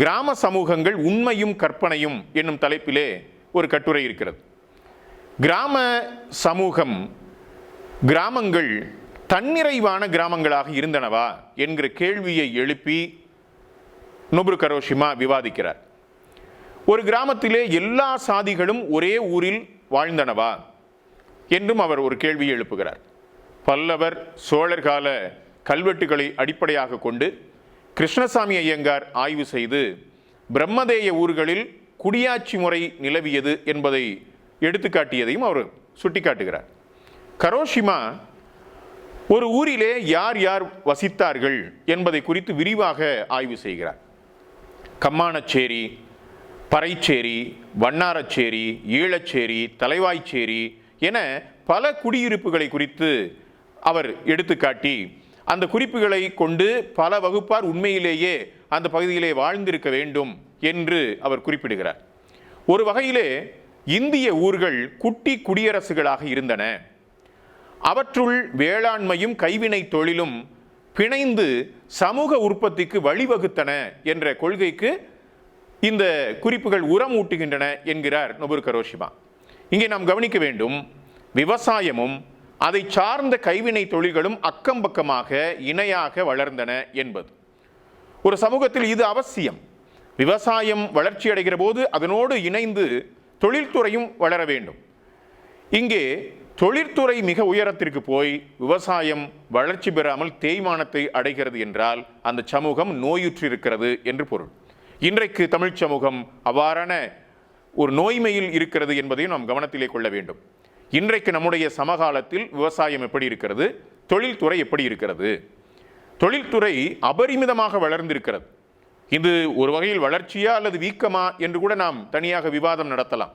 [SPEAKER 1] கிராம சமூகங்கள் உண்மையும் கற்பனையும் என்னும் தலைப்பிலே ஒரு கட்டுரை இருக்கிறது. கிராம சமூகம், கிராமங்கள் தன்னிறைவான கிராமங்களாக இருந்தனவா என்கிற கேள்வியை எழுப்பி நொபுரு கரோஷிமா விவாதிக்கிறார். ஒரு கிராமத்திலே எல்லா சாதிகளும் ஒரே ஊரில் வாழ்ந்தனவா என்றும் அவர் ஒரு கேள்வியை எழுப்புகிறார். பல்லவர் சோழர் கால கல்வெட்டுகளை அடிப்படையாக கொண்டு கிருஷ்ணசாமி ஐயங்கார் ஆய்வு செய்து பிரம்மதேய ஊர்களில் குடியாட்சி முறை நிலவியது என்பதை எடுத்துக்காட்டியதையும் அவர் சுட்டிக்காட்டுகிறார். கரோஷிமா ஒரு ஊரிலே யார் யார் வசித்தார்கள் என்பதை குறித்து விரிவாக ஆய்வு செய்கிறார். கம்மானச்சேரி, பறைச்சேரி, வண்ணாரச்சேரி, ஈழச்சேரி, தலைவாய்ச்சேரி என பல குடியிருப்புகளை குறித்து அவர் எடுத்துக்காட்டி அந்த குறிப்புகளை கொண்டு பல வகுப்பார் உண்மையிலேயே அந்த பகுதியிலே வாழ்ந்திருக்க வேண்டும் என்று அவர் குறிப்பிடுகிறார். ஒரு வகையிலே இந்திய ஊர்கள் குட்டி குடியரசுகளாக இருந்தன. அவற்றுள் வேளாண்மையும் கைவினை தொழிலும் பிணைந்து சமூக உற்பத்திக்கு வழிவகுத்தன என்ற கொள்கைக்கு இந்த குறிப்புகள் உரமூட்டுகின்றன என்கிறார் நொபுரு கரோஷிமா. இங்கே நாம் கவனிக்க வேண்டும், விவசாயமும் அதை சார்ந்த கைவினை தொழில்களும் அக்கம் பக்கமாக இணையாக வளர்ந்தன என்பது. ஒரு சமூகத்தில் இது அவசியம். விவசாயம் வளர்ச்சி அடைகிற போது அதனோடு இணைந்து தொழில்துறையும் வளர வேண்டும். இங்கே தொழிற்துறை மிக உயரத்திற்கு போய் விவசாயம் வளர்ச்சி பெறாமல் தேய்மானத்தை அடைகிறது என்றால் அந்த சமூகம் நோயுற்றிருக்கிறது என்று பொருள். இன்றைக்கு தமிழ் சமூகம் அவ்வாறான ஒரு நோய்மையில் இருக்கிறது என்பதையும் நாம் கவனத்திலே கொள்ள வேண்டும். இன்றைக்கு நம்முடைய சமகாலத்தில் விவசாயம் எப்படி இருக்கிறது, தொழில்துறை எப்படி இருக்கிறது? தொழில்துறை அபரிமிதமாக வளர்ந்திருக்கிறது. இது ஒரு வகையில் வளர்ச்சியா அல்லது வீக்கமா என்று கூட நாம் தனியாக விவாதம் நடத்தலாம்.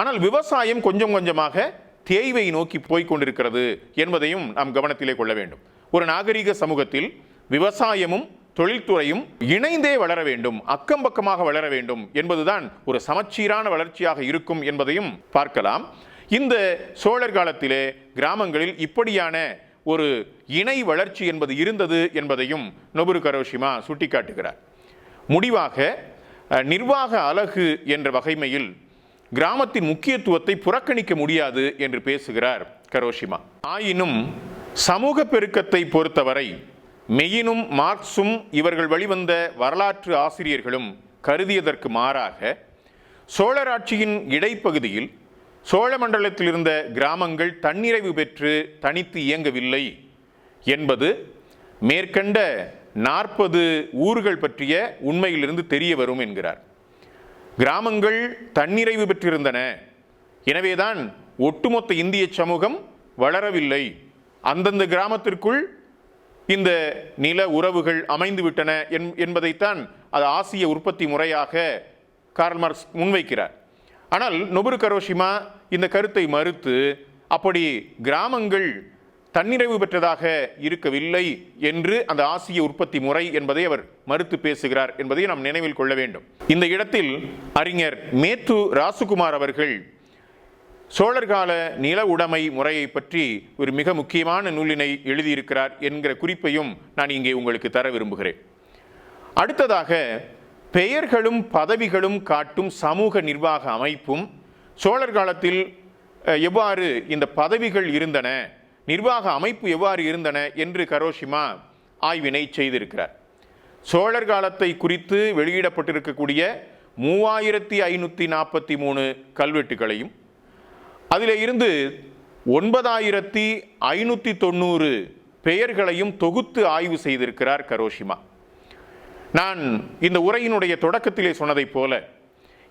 [SPEAKER 1] ஆனால் விவசாயம் கொஞ்சம் கொஞ்சமாக தேய்வை நோக்கி போய்க் கொண்டிருக்கிறது என்பதையும் நாம் கவனத்திலே கொள்ள வேண்டும். ஒரு நாகரிக சமூகத்தில் விவசாயமும் தொழில்துறையும் இணைந்தே வளர வேண்டும், அக்கம் பக்கமாக வளர வேண்டும் என்பதுதான் ஒரு சமச்சீரான வளர்ச்சியாக இருக்கும் என்பதையும் பார்க்கலாம். இந்த சோழர் காலத்திலே கிராமங்களில் இப்படியான ஒரு இணை வளர்ச்சி என்பது இருந்தது என்பதையும் நொபுரு கரோஷிமா சுட்டிக்காட்டுகிறார். முடிவாக நிர்வாக அலகு என்ற வகைமையில் கிராமத்தின் முக்கியத்துவத்தை புறக்கணிக்க முடியாது என்று பேசுகிறார் கரோஷிமா. ஆயினும் சமூக பெருக்கத்தை பொறுத்தவரை மெயினும் மார்க்சும் இவர்கள் வெளிவந்த வரலாற்று ஆசிரியர்களும் கருதியதற்கு மாறாக சோழராட்சியின் இடைப்பகுதியில் சோழ மண்டலத்தில் இருந்த கிராமங்கள் தன்னிறைவு பெற்று தனித்து இயங்கவில்லை என்பது மேற்கண்ட 40 ஊர்கள் பற்றிய உண்மையிலிருந்து தெரிய வரும் என்கிறார். கிராமங்கள் தன்னிறைவு பெற்றிருந்தன, எனவேதான் ஒட்டுமொத்த இந்திய சமூகம் வளரவில்லை. அந்தந்த கிராமத்திற்குள் இந்த நில உறவுகள் அமைந்துவிட்டன என்பதைத்தான் அது ஆசிய உற்பத்தி முறையாக கார்ல் மார்க்ஸ் முன்வைக்கிறார். ஆனால் நொபுரு கரோஷிமா இந்த கருத்தை மறுத்து அப்படி கிராமங்கள் தன்னிறைவு பெற்றதாக இருக்கவில்லை என்று அந்த ஆசிய உற்பத்தி முறை என்பதை அவர் மறுத்து பேசுகிறார் என்பதை நாம் நினைவில் கொள்ள வேண்டும். இந்த இடத்தில் அறிஞர் மேத்து ராசுகுமார் அவர்கள் சோழர்கால நில உடைமை முறையை பற்றி ஒரு மிக முக்கியமான நூலினை எழுதியிருக்கிறார் என்கிற குறிப்பையும் நான் இங்கே உங்களுக்கு தர விரும்புகிறேன். அடுத்ததாக பெயர்களும் பதவிகளும் காட்டும் சமூக நிர்வாக அமைப்பும் சோழர் காலத்தில் எவ்வாறு இந்த பதவிகள் இருந்தன, நிர்வாக அமைப்பு எவ்வாறு இருந்தன என்று கரோஷிமா ஆய்வினை செய்திருக்கிறார். சோழர் காலத்தை குறித்து வெளியிடப்பட்டிருக்கக்கூடிய 3543 கல்வெட்டுகளையும் அதில் இருந்து 9590 பெயர்களையும் தொகுத்து ஆய்வு செய்திருக்கிறார் கரோஷிமா. நான் இந்த உரையினுடைய தொடக்கத்திலே சொன்னதைப் போல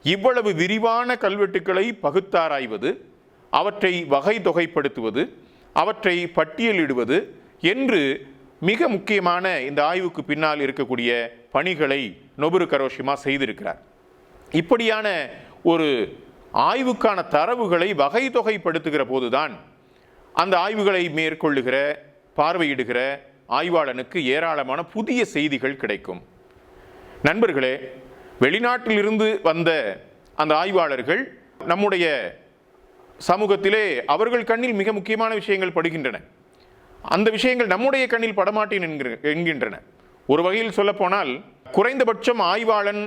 [SPEAKER 1] இவ்வளவு விரிவான கல்வெட்டுக்களை பகுத்தாராய்வது, அவற்றை வகை தொகைப்படுத்துவது, அவற்றை பட்டியலிடுவது என்று மிக முக்கியமான இந்த ஆய்வுக்கு பின்னால் இருக்கக்கூடிய பணிகளை நொபுரு கரோஷிமா செய்திருக்கிறார். இப்படியான ஒரு ஆய்வுக்கான தரவுகளை வகை தொகைப்படுத்துகிற போதுதான் அந்த ஆய்வுகளை மேற்கொள்ளுகிற பார்வையிடுகிற ஆய்வாளனுக்கு ஏராளமான புதிய செய்திகள் கிடைக்கும். நண்பர்களே, வெளிநாட்டிலிருந்து வந்த அந்த ஆய்வாளர்கள் நம்முடைய சமூகத்திலே அவர்கள் கண்ணில் மிக முக்கியமான விஷயங்கள் படுகின்றன. அந்த விஷயங்கள் நம்முடைய கண்ணில் படமாட்டேன் என்கின்றன. ஒரு வகையில் சொல்லப்போனால், குறைந்தபட்சம் ஆய்வாளன்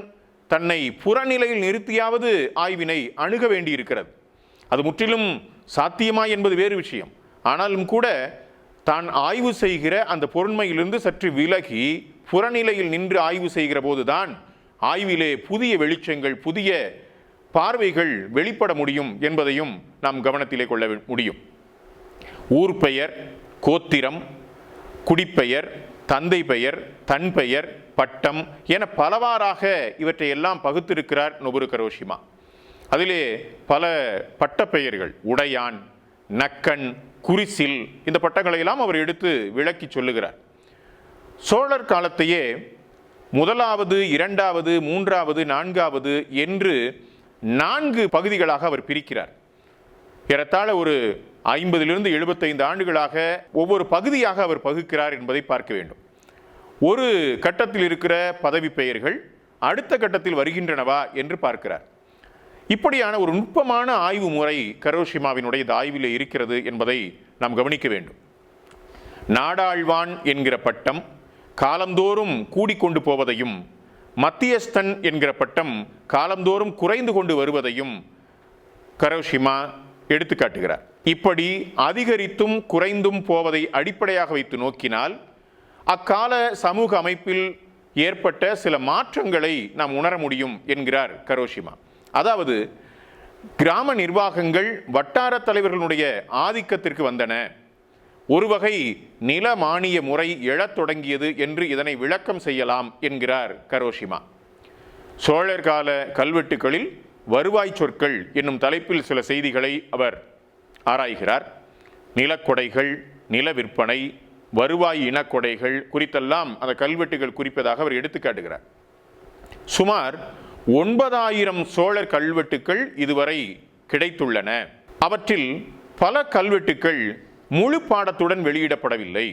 [SPEAKER 1] தன்னை புறநிலையில் நிறுத்தியாவது ஆய்வினை அணுக வேண்டியிருக்கிறது. அது முற்றிலும் சாத்தியமா என்பது வேறு விஷயம். ஆனாலும் கூட தான் ஆய்வு செய்கிற அந்த பொருண்மையிலிருந்து சற்று விலகி புறநிலையில் நின்று ஆய்வு செய்கிற போதுதான் ஆய்விலே புதிய வெளிச்சங்கள், புதிய பார்வைகள் வெளிப்பட முடியும் என்பதையும் நாம் கவனத்திலே கொள்ள முடியும். ஊர் பெயர், கோத்திரம், குடிப்பெயர், தந்தை பெயர், தன் பெயர், பட்டம் என பலவாறாக இவற்றை எல்லாம் பகுத்திருக்கிறார் நொபுரு கரோஷிமா. அதிலே பல பட்டப்பெயர்கள், உடையான், நக்கன், குறிசில், இந்த பட்டங்களை எல்லாம் அவர் எடுத்து விளக்கி சொல்லுகிறார். சோழர் காலத்தையே முதலாவது, இரண்டாவது, மூன்றாவது, நான்காவது என்று 4 பகுதிகளாக அவர் பிரிக்கிறார். ஏறத்தாழ ஒரு 50 75 ஆண்டுகளாக ஒவ்வொரு பகுதியாக அவர் பகுக்கிறார் என்பதை பார்க்க வேண்டும். ஒரு கட்டத்தில் இருக்கிற பதவி பெயர்கள் அடுத்த கட்டத்தில் வருகின்றனவா என்று பார்க்கிறார். இப்படியான ஒரு நுட்பமான ஆய்வு முறை கரோஷிமாவினுடைய இந்த ஆய்விலே இருக்கிறது என்பதை நாம் கவனிக்க வேண்டும். நாடாழ்வான் என்கிற பட்டம் காலந்தோறும் கூடிக்கொண்டு போவதையும், மத்தியஸ்தன் என்கிற பட்டம் காலந்தோறும் குறைந்து கொண்டு வருவதையும் கரோஷிமா எடுத்துக்காட்டுகிறார். இப்படி அதிகரித்தும் குறைந்தும் போவதை அடிப்படையாக வைத்து நோக்கினால் அக்கால சமூக அமைப்பில் ஏற்பட்ட சில மாற்றங்களை நாம் உணர முடியும் என்கிறார் கரோஷிமா. அதாவது, கிராம நிர்வாகங்கள் வட்டார தலைவர்களுடைய ஆதிக்கத்திற்கு வந்தன, ஒரு வகை நில மானிய முறை எழத் தொடங்கியது என்று இதனை விளக்கம் செய்யலாம் என்கிறார் கரோஷிமா. சோழர் கால கல்வெட்டுகளில் வருவாய் சொற்கள் என்னும் தலைப்பில் சில செய்திகளை அவர் ஆராய்கிறார். நிலக்கொடைகள், நில விற்பனை, வருவாய் இனக்கொடைகள் குறித்தெல்லாம் அந்த கல்வெட்டுகள் குறிப்பதாக அவர் எடுத்துக்காட்டுகிறார். சுமார் 9000 சோழர் கல்வெட்டுக்கள் இதுவரை கிடைத்துள்ளன. அவற்றில் பல கல்வெட்டுக்கள் முழு பாடத்துடன் வெளியிடப்படவில்லை.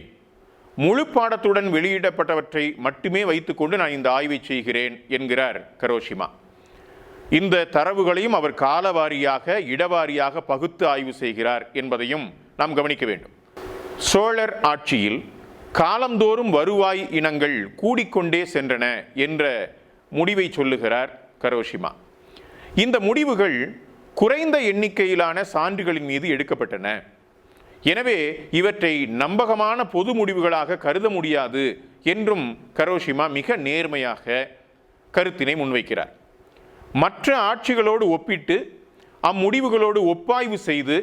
[SPEAKER 1] முழு பாடத்துடன் வெளியிடப்பட்டவற்றை மட்டுமே வைத்துக்கொண்டு நான் இந்த ஆய்வை செய்கிறேன் என்கிறார் கரோஷிமா. இந்த தரவுகளையும் அவர் காலவாரியாக, இடவாரியாக பகுத்து ஆய்வு செய்கிறார் என்பதையும் நாம் கவனிக்க வேண்டும். சோழர் ஆட்சியில் காலந்தோறும் வருவாய் இனங்கள் கூடிக்கொண்டே சென்றன என்ற முடிவை சொல்லுகிறார் கரோஷிமா. இந்த முடிவுகள் குறைந்த எண்ணிக்கையிலான சான்றுகளின் மீது எடுக்கப்பட்டன. எனவே இவற்றை நம்பகமான பொது முடிவுகளாக கருத முடியாது என்றும் கரோஷிமா மிக நேர்மையாக கருத்தினை முன்வைக்கிறார். மற்ற ஆட்சிகளோடு ஒப்பிட்டு அம்முடிவுகளோடு ஒப்பாய்வு செய்து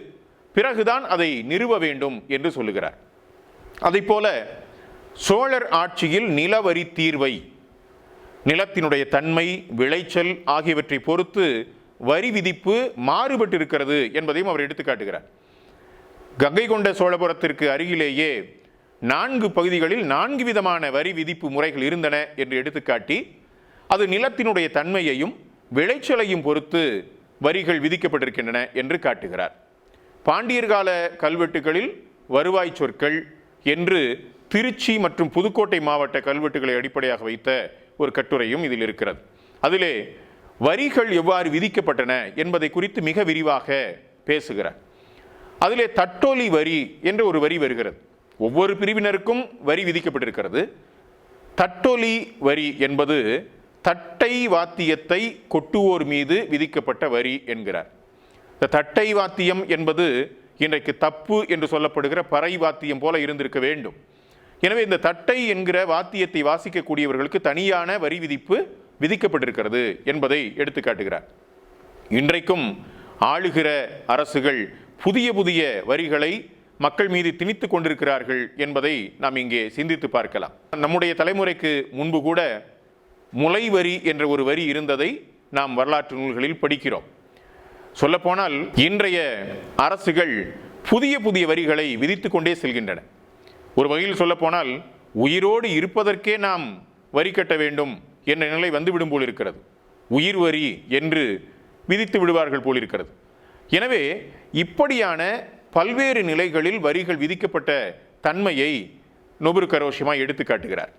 [SPEAKER 1] பிறகுதான் அதை நிறுவ வேண்டும் என்று சொல்லுகிறார். அதைப்போல சோழர் ஆட்சியில் நிலவரி தீர்வை, நிலத்தினுடைய தன்மை, விளைச்சல் ஆகியவற்றை பொறுத்து வரி விதிப்பு மாறுபட்டிருக்கிறது என்பதையும் அவர் எடுத்துக்காட்டுகிறார். கங்கை கொண்ட சோழபுரத்திற்கு அருகிலேயே 4 பகுதிகளில் 4 விதமான வரி விதிப்பு முறைகள் இருந்தன என்று எடுத்துக்காட்டி அது நிலத்தினுடைய தன்மையையும் விளைச்சலையும் பொறுத்து வரிகள் விதிக்கப்பட்டிருக்கின்றன என்று காட்டுகிறார். பாண்டியர் கால கல்வெட்டுகளில் வருவாய் சொற்கள் என்று திருச்சி மற்றும் புதுக்கோட்டை மாவட்ட கல்வெட்டுகளை அடிப்படையாக வைத்த ஒரு கட்டுரையும் இதில் இருக்கிறது. அதிலே வரிகள் எவ்வாறு விதிக்கப்பட்டன என்பதை குறித்து மிக விரிவாக பேசுகிறார். அதிலே தட்டொலி வரி என்ற ஒரு வரி வருகிறது. ஒவ்வொரு பிரிவினருக்கும் வரி விதிக்கப்பட்டிருக்கிறது. தட்டொலி வரி என்பது தட்டை வாத்தியத்தை கொட்டுவோர் மீது விதிக்கப்பட்ட வரி என்கிறார். இந்த தட்டை வாத்தியம் என்பது இன்றைக்கு தப்பு என்று சொல்லப்படுகிற பறை வாத்தியம் போல இருந்திருக்க வேண்டும். எனவே இந்த தட்டை என்கிற வாத்தியத்தை வாசிக்கக்கூடியவர்களுக்கு தனியான வரி விதிப்பு விதிக்கப்பட்டிருக்கிறது என்பதை எடுத்துக்காட்டுகிறார். இன்றைக்கும் ஆளுகிற அரசுகள் புதிய புதிய வரிகளை மக்கள் மீது திணித்து கொண்டிருக்கிறார்கள் என்பதை நாம் இங்கே சிந்தித்து பார்க்கலாம். நம்முடைய தலைமுறைக்கு முன்பு கூட முலை வரி என்ற ஒரு வரி இருந்ததை நாம் வரலாற்று நூல்களில் படிக்கிறோம். சொல்லப்போனால் இன்றைய அரசுகள் புதிய புதிய வரிகளை விதித்து கொண்டே செல்கின்றன. ஒரு வகையில் சொல்லப்போனால் உயிரோடு இருப்பதற்கே நாம் வரி கட்ட வேண்டும் என்ற நிலை வந்துவிடும் போல் இருக்கிறது. உயிர் வரி என்று விதித்து விடுவார்கள் போலிருக்கிறது. எனவே இப்படியான பல்வேறு நிலைகளில் வரிகள் விதிக்கப்பட்ட தன்மையை நொபுரு கரோஷிமா எடுத்து காட்டுகிறார்.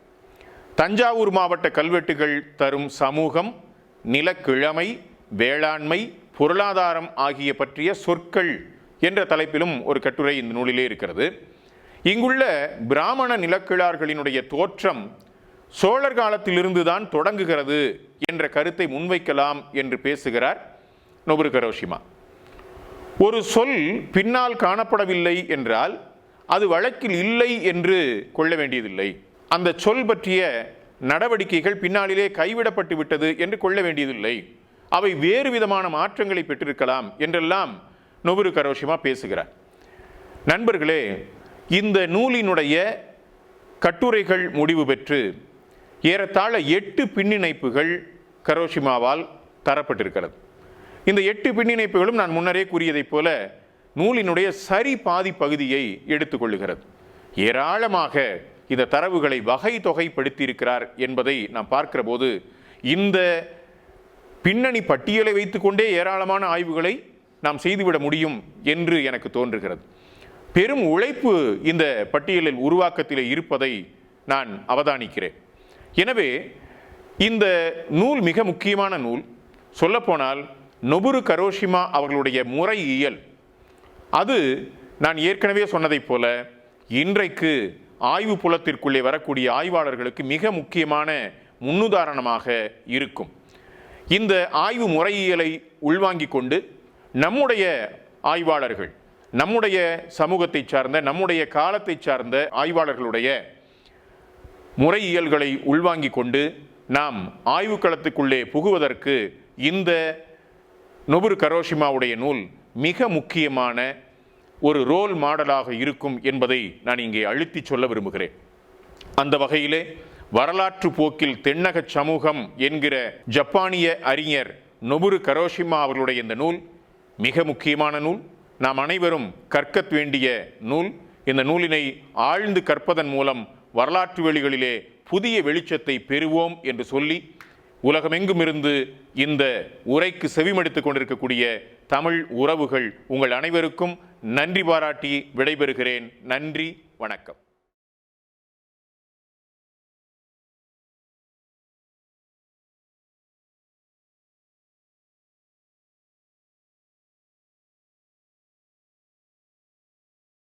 [SPEAKER 1] தஞ்சாவூர் மாவட்ட கல்வெட்டுகள் தரும் சமூகம், நிலக்கிழமை, வேளாண்மை, பொருளாதாரம் ஆகிய பற்றிய சொற்கள் என்ற தலைப்பிலும் ஒரு கட்டுரை இந்த நூலிலே இருக்கிறது. இங்குள்ள பிராமண நிலக்கிழார்களினுடைய தோற்றம் சோழர் காலத்திலிருந்து தான் தொடங்குகிறது என்ற கருத்தை முன்வைக்கலாம் என்று பேசுகிறார் நொபுரு கரோஷிமா. ஒரு சொல் பின்னால் காணப்படவில்லை என்றால் அது வழக்கில் இல்லை என்று கொள்ள வேண்டியதில்லை. அந்த சொல் பற்றிய நடவடிக்கைகள் பின்னாளிலே கைவிடப்பட்டு விட்டது என்று கொள்ள வேண்டியதில்லை. அவை வேறு விதமான மாற்றங்களை பெற்றிருக்கலாம் என்றெல்லாம் நொபுரு கரோஷிமா பேசுகிறார். நண்பர்களே, இந்த நூலினுடைய கட்டுரைகள் முடிவு பெற்று ஏறத்தாழ 8 பின்னிணைப்புகள் கரோஷிமாவால் தரப்பட்டிருக்கிறது. இந்த 8 பின்னிணைப்புகளும் நான் முன்னரே கூறியதைப் போல நூலினுடைய சரி பாதி பகுதியை எடுத்துக்கொள்ளுகிறது. ஏராளமாக இந்த தரவுகளை வகை தொகைப்படுத்தியிருக்கிறார் என்பதை நாம் பார்க்கிற போது இந்த பின்னணி பட்டியலை வைத்துக்கொண்டே ஏராளமான ஆய்வுகளை நாம் செய்துவிட முடியும் என்று எனக்கு தோன்றுகிறது. பெரும் உழைப்பு இந்த பட்டியலில் உருவாக்கத்திலே இருப்பதை நான் அவதானிக்கிறேன். எனவே இந்த நூல் மிக முக்கியமான நூல். சொல்லப்போனால் நொபுரு கரோஷிமா அவர்களுடைய முறையியல், அது நான் ஏற்கனவே சொன்னதைப் போல இன்றைக்கு ஆய்வு புலத்திற்குள்ளே வரக்கூடிய ஆய்வாளர்களுக்கு மிக முக்கியமான முன்னுதாரணமாக இருக்கும். இந்த ஆய்வு முறையியலை உள்வாங்கிக் கொண்டு நம்முடைய ஆய்வாளர்கள், நம்முடைய சமூகத்தை சார்ந்த, நம்முடைய காலத்தை சார்ந்த ஆய்வாளர்களுடைய முறையியல்களை உள்வாங்கிக் கொண்டு நாம் ஆய்வுக்களத்துக்குள்ளே புகுவதற்கு இந்த நொபுரு கரோஷிமாவுடைய நூல் மிக முக்கியமான ஒரு ரோல் மாடலாக இருக்கும் என்பதை நான் இங்கே அழுத்தி சொல்ல விரும்புகிறேன். அந்த வகையிலே வரலாற்று போக்கில் தென்னக சமூகம் என்கிற ஜப்பானிய அறிஞர் நொபுரு கரோஷிமா அவர்களுடைய இந்த நூல் மிக முக்கியமான நூல். நாம் அனைவரும் கற்க வேண்டிய நூல். இந்த நூலினை ஆழ்ந்து கற்பதன் மூலம் வரலாற்று வெளிகளிலே புதிய வெளிச்சத்தை பெறுவோம் என்று சொல்லி உலகமெங்குமிருந்து இந்த உரைக்கு செவிமடுத்துக் கொண்டிருக்கக்கூடிய தமிழ் உறவுகள் உங்கள் அனைவருக்கும் நன்றி பாராட்டி விடைபெறுகிறேன். நன்றி, வணக்கம்.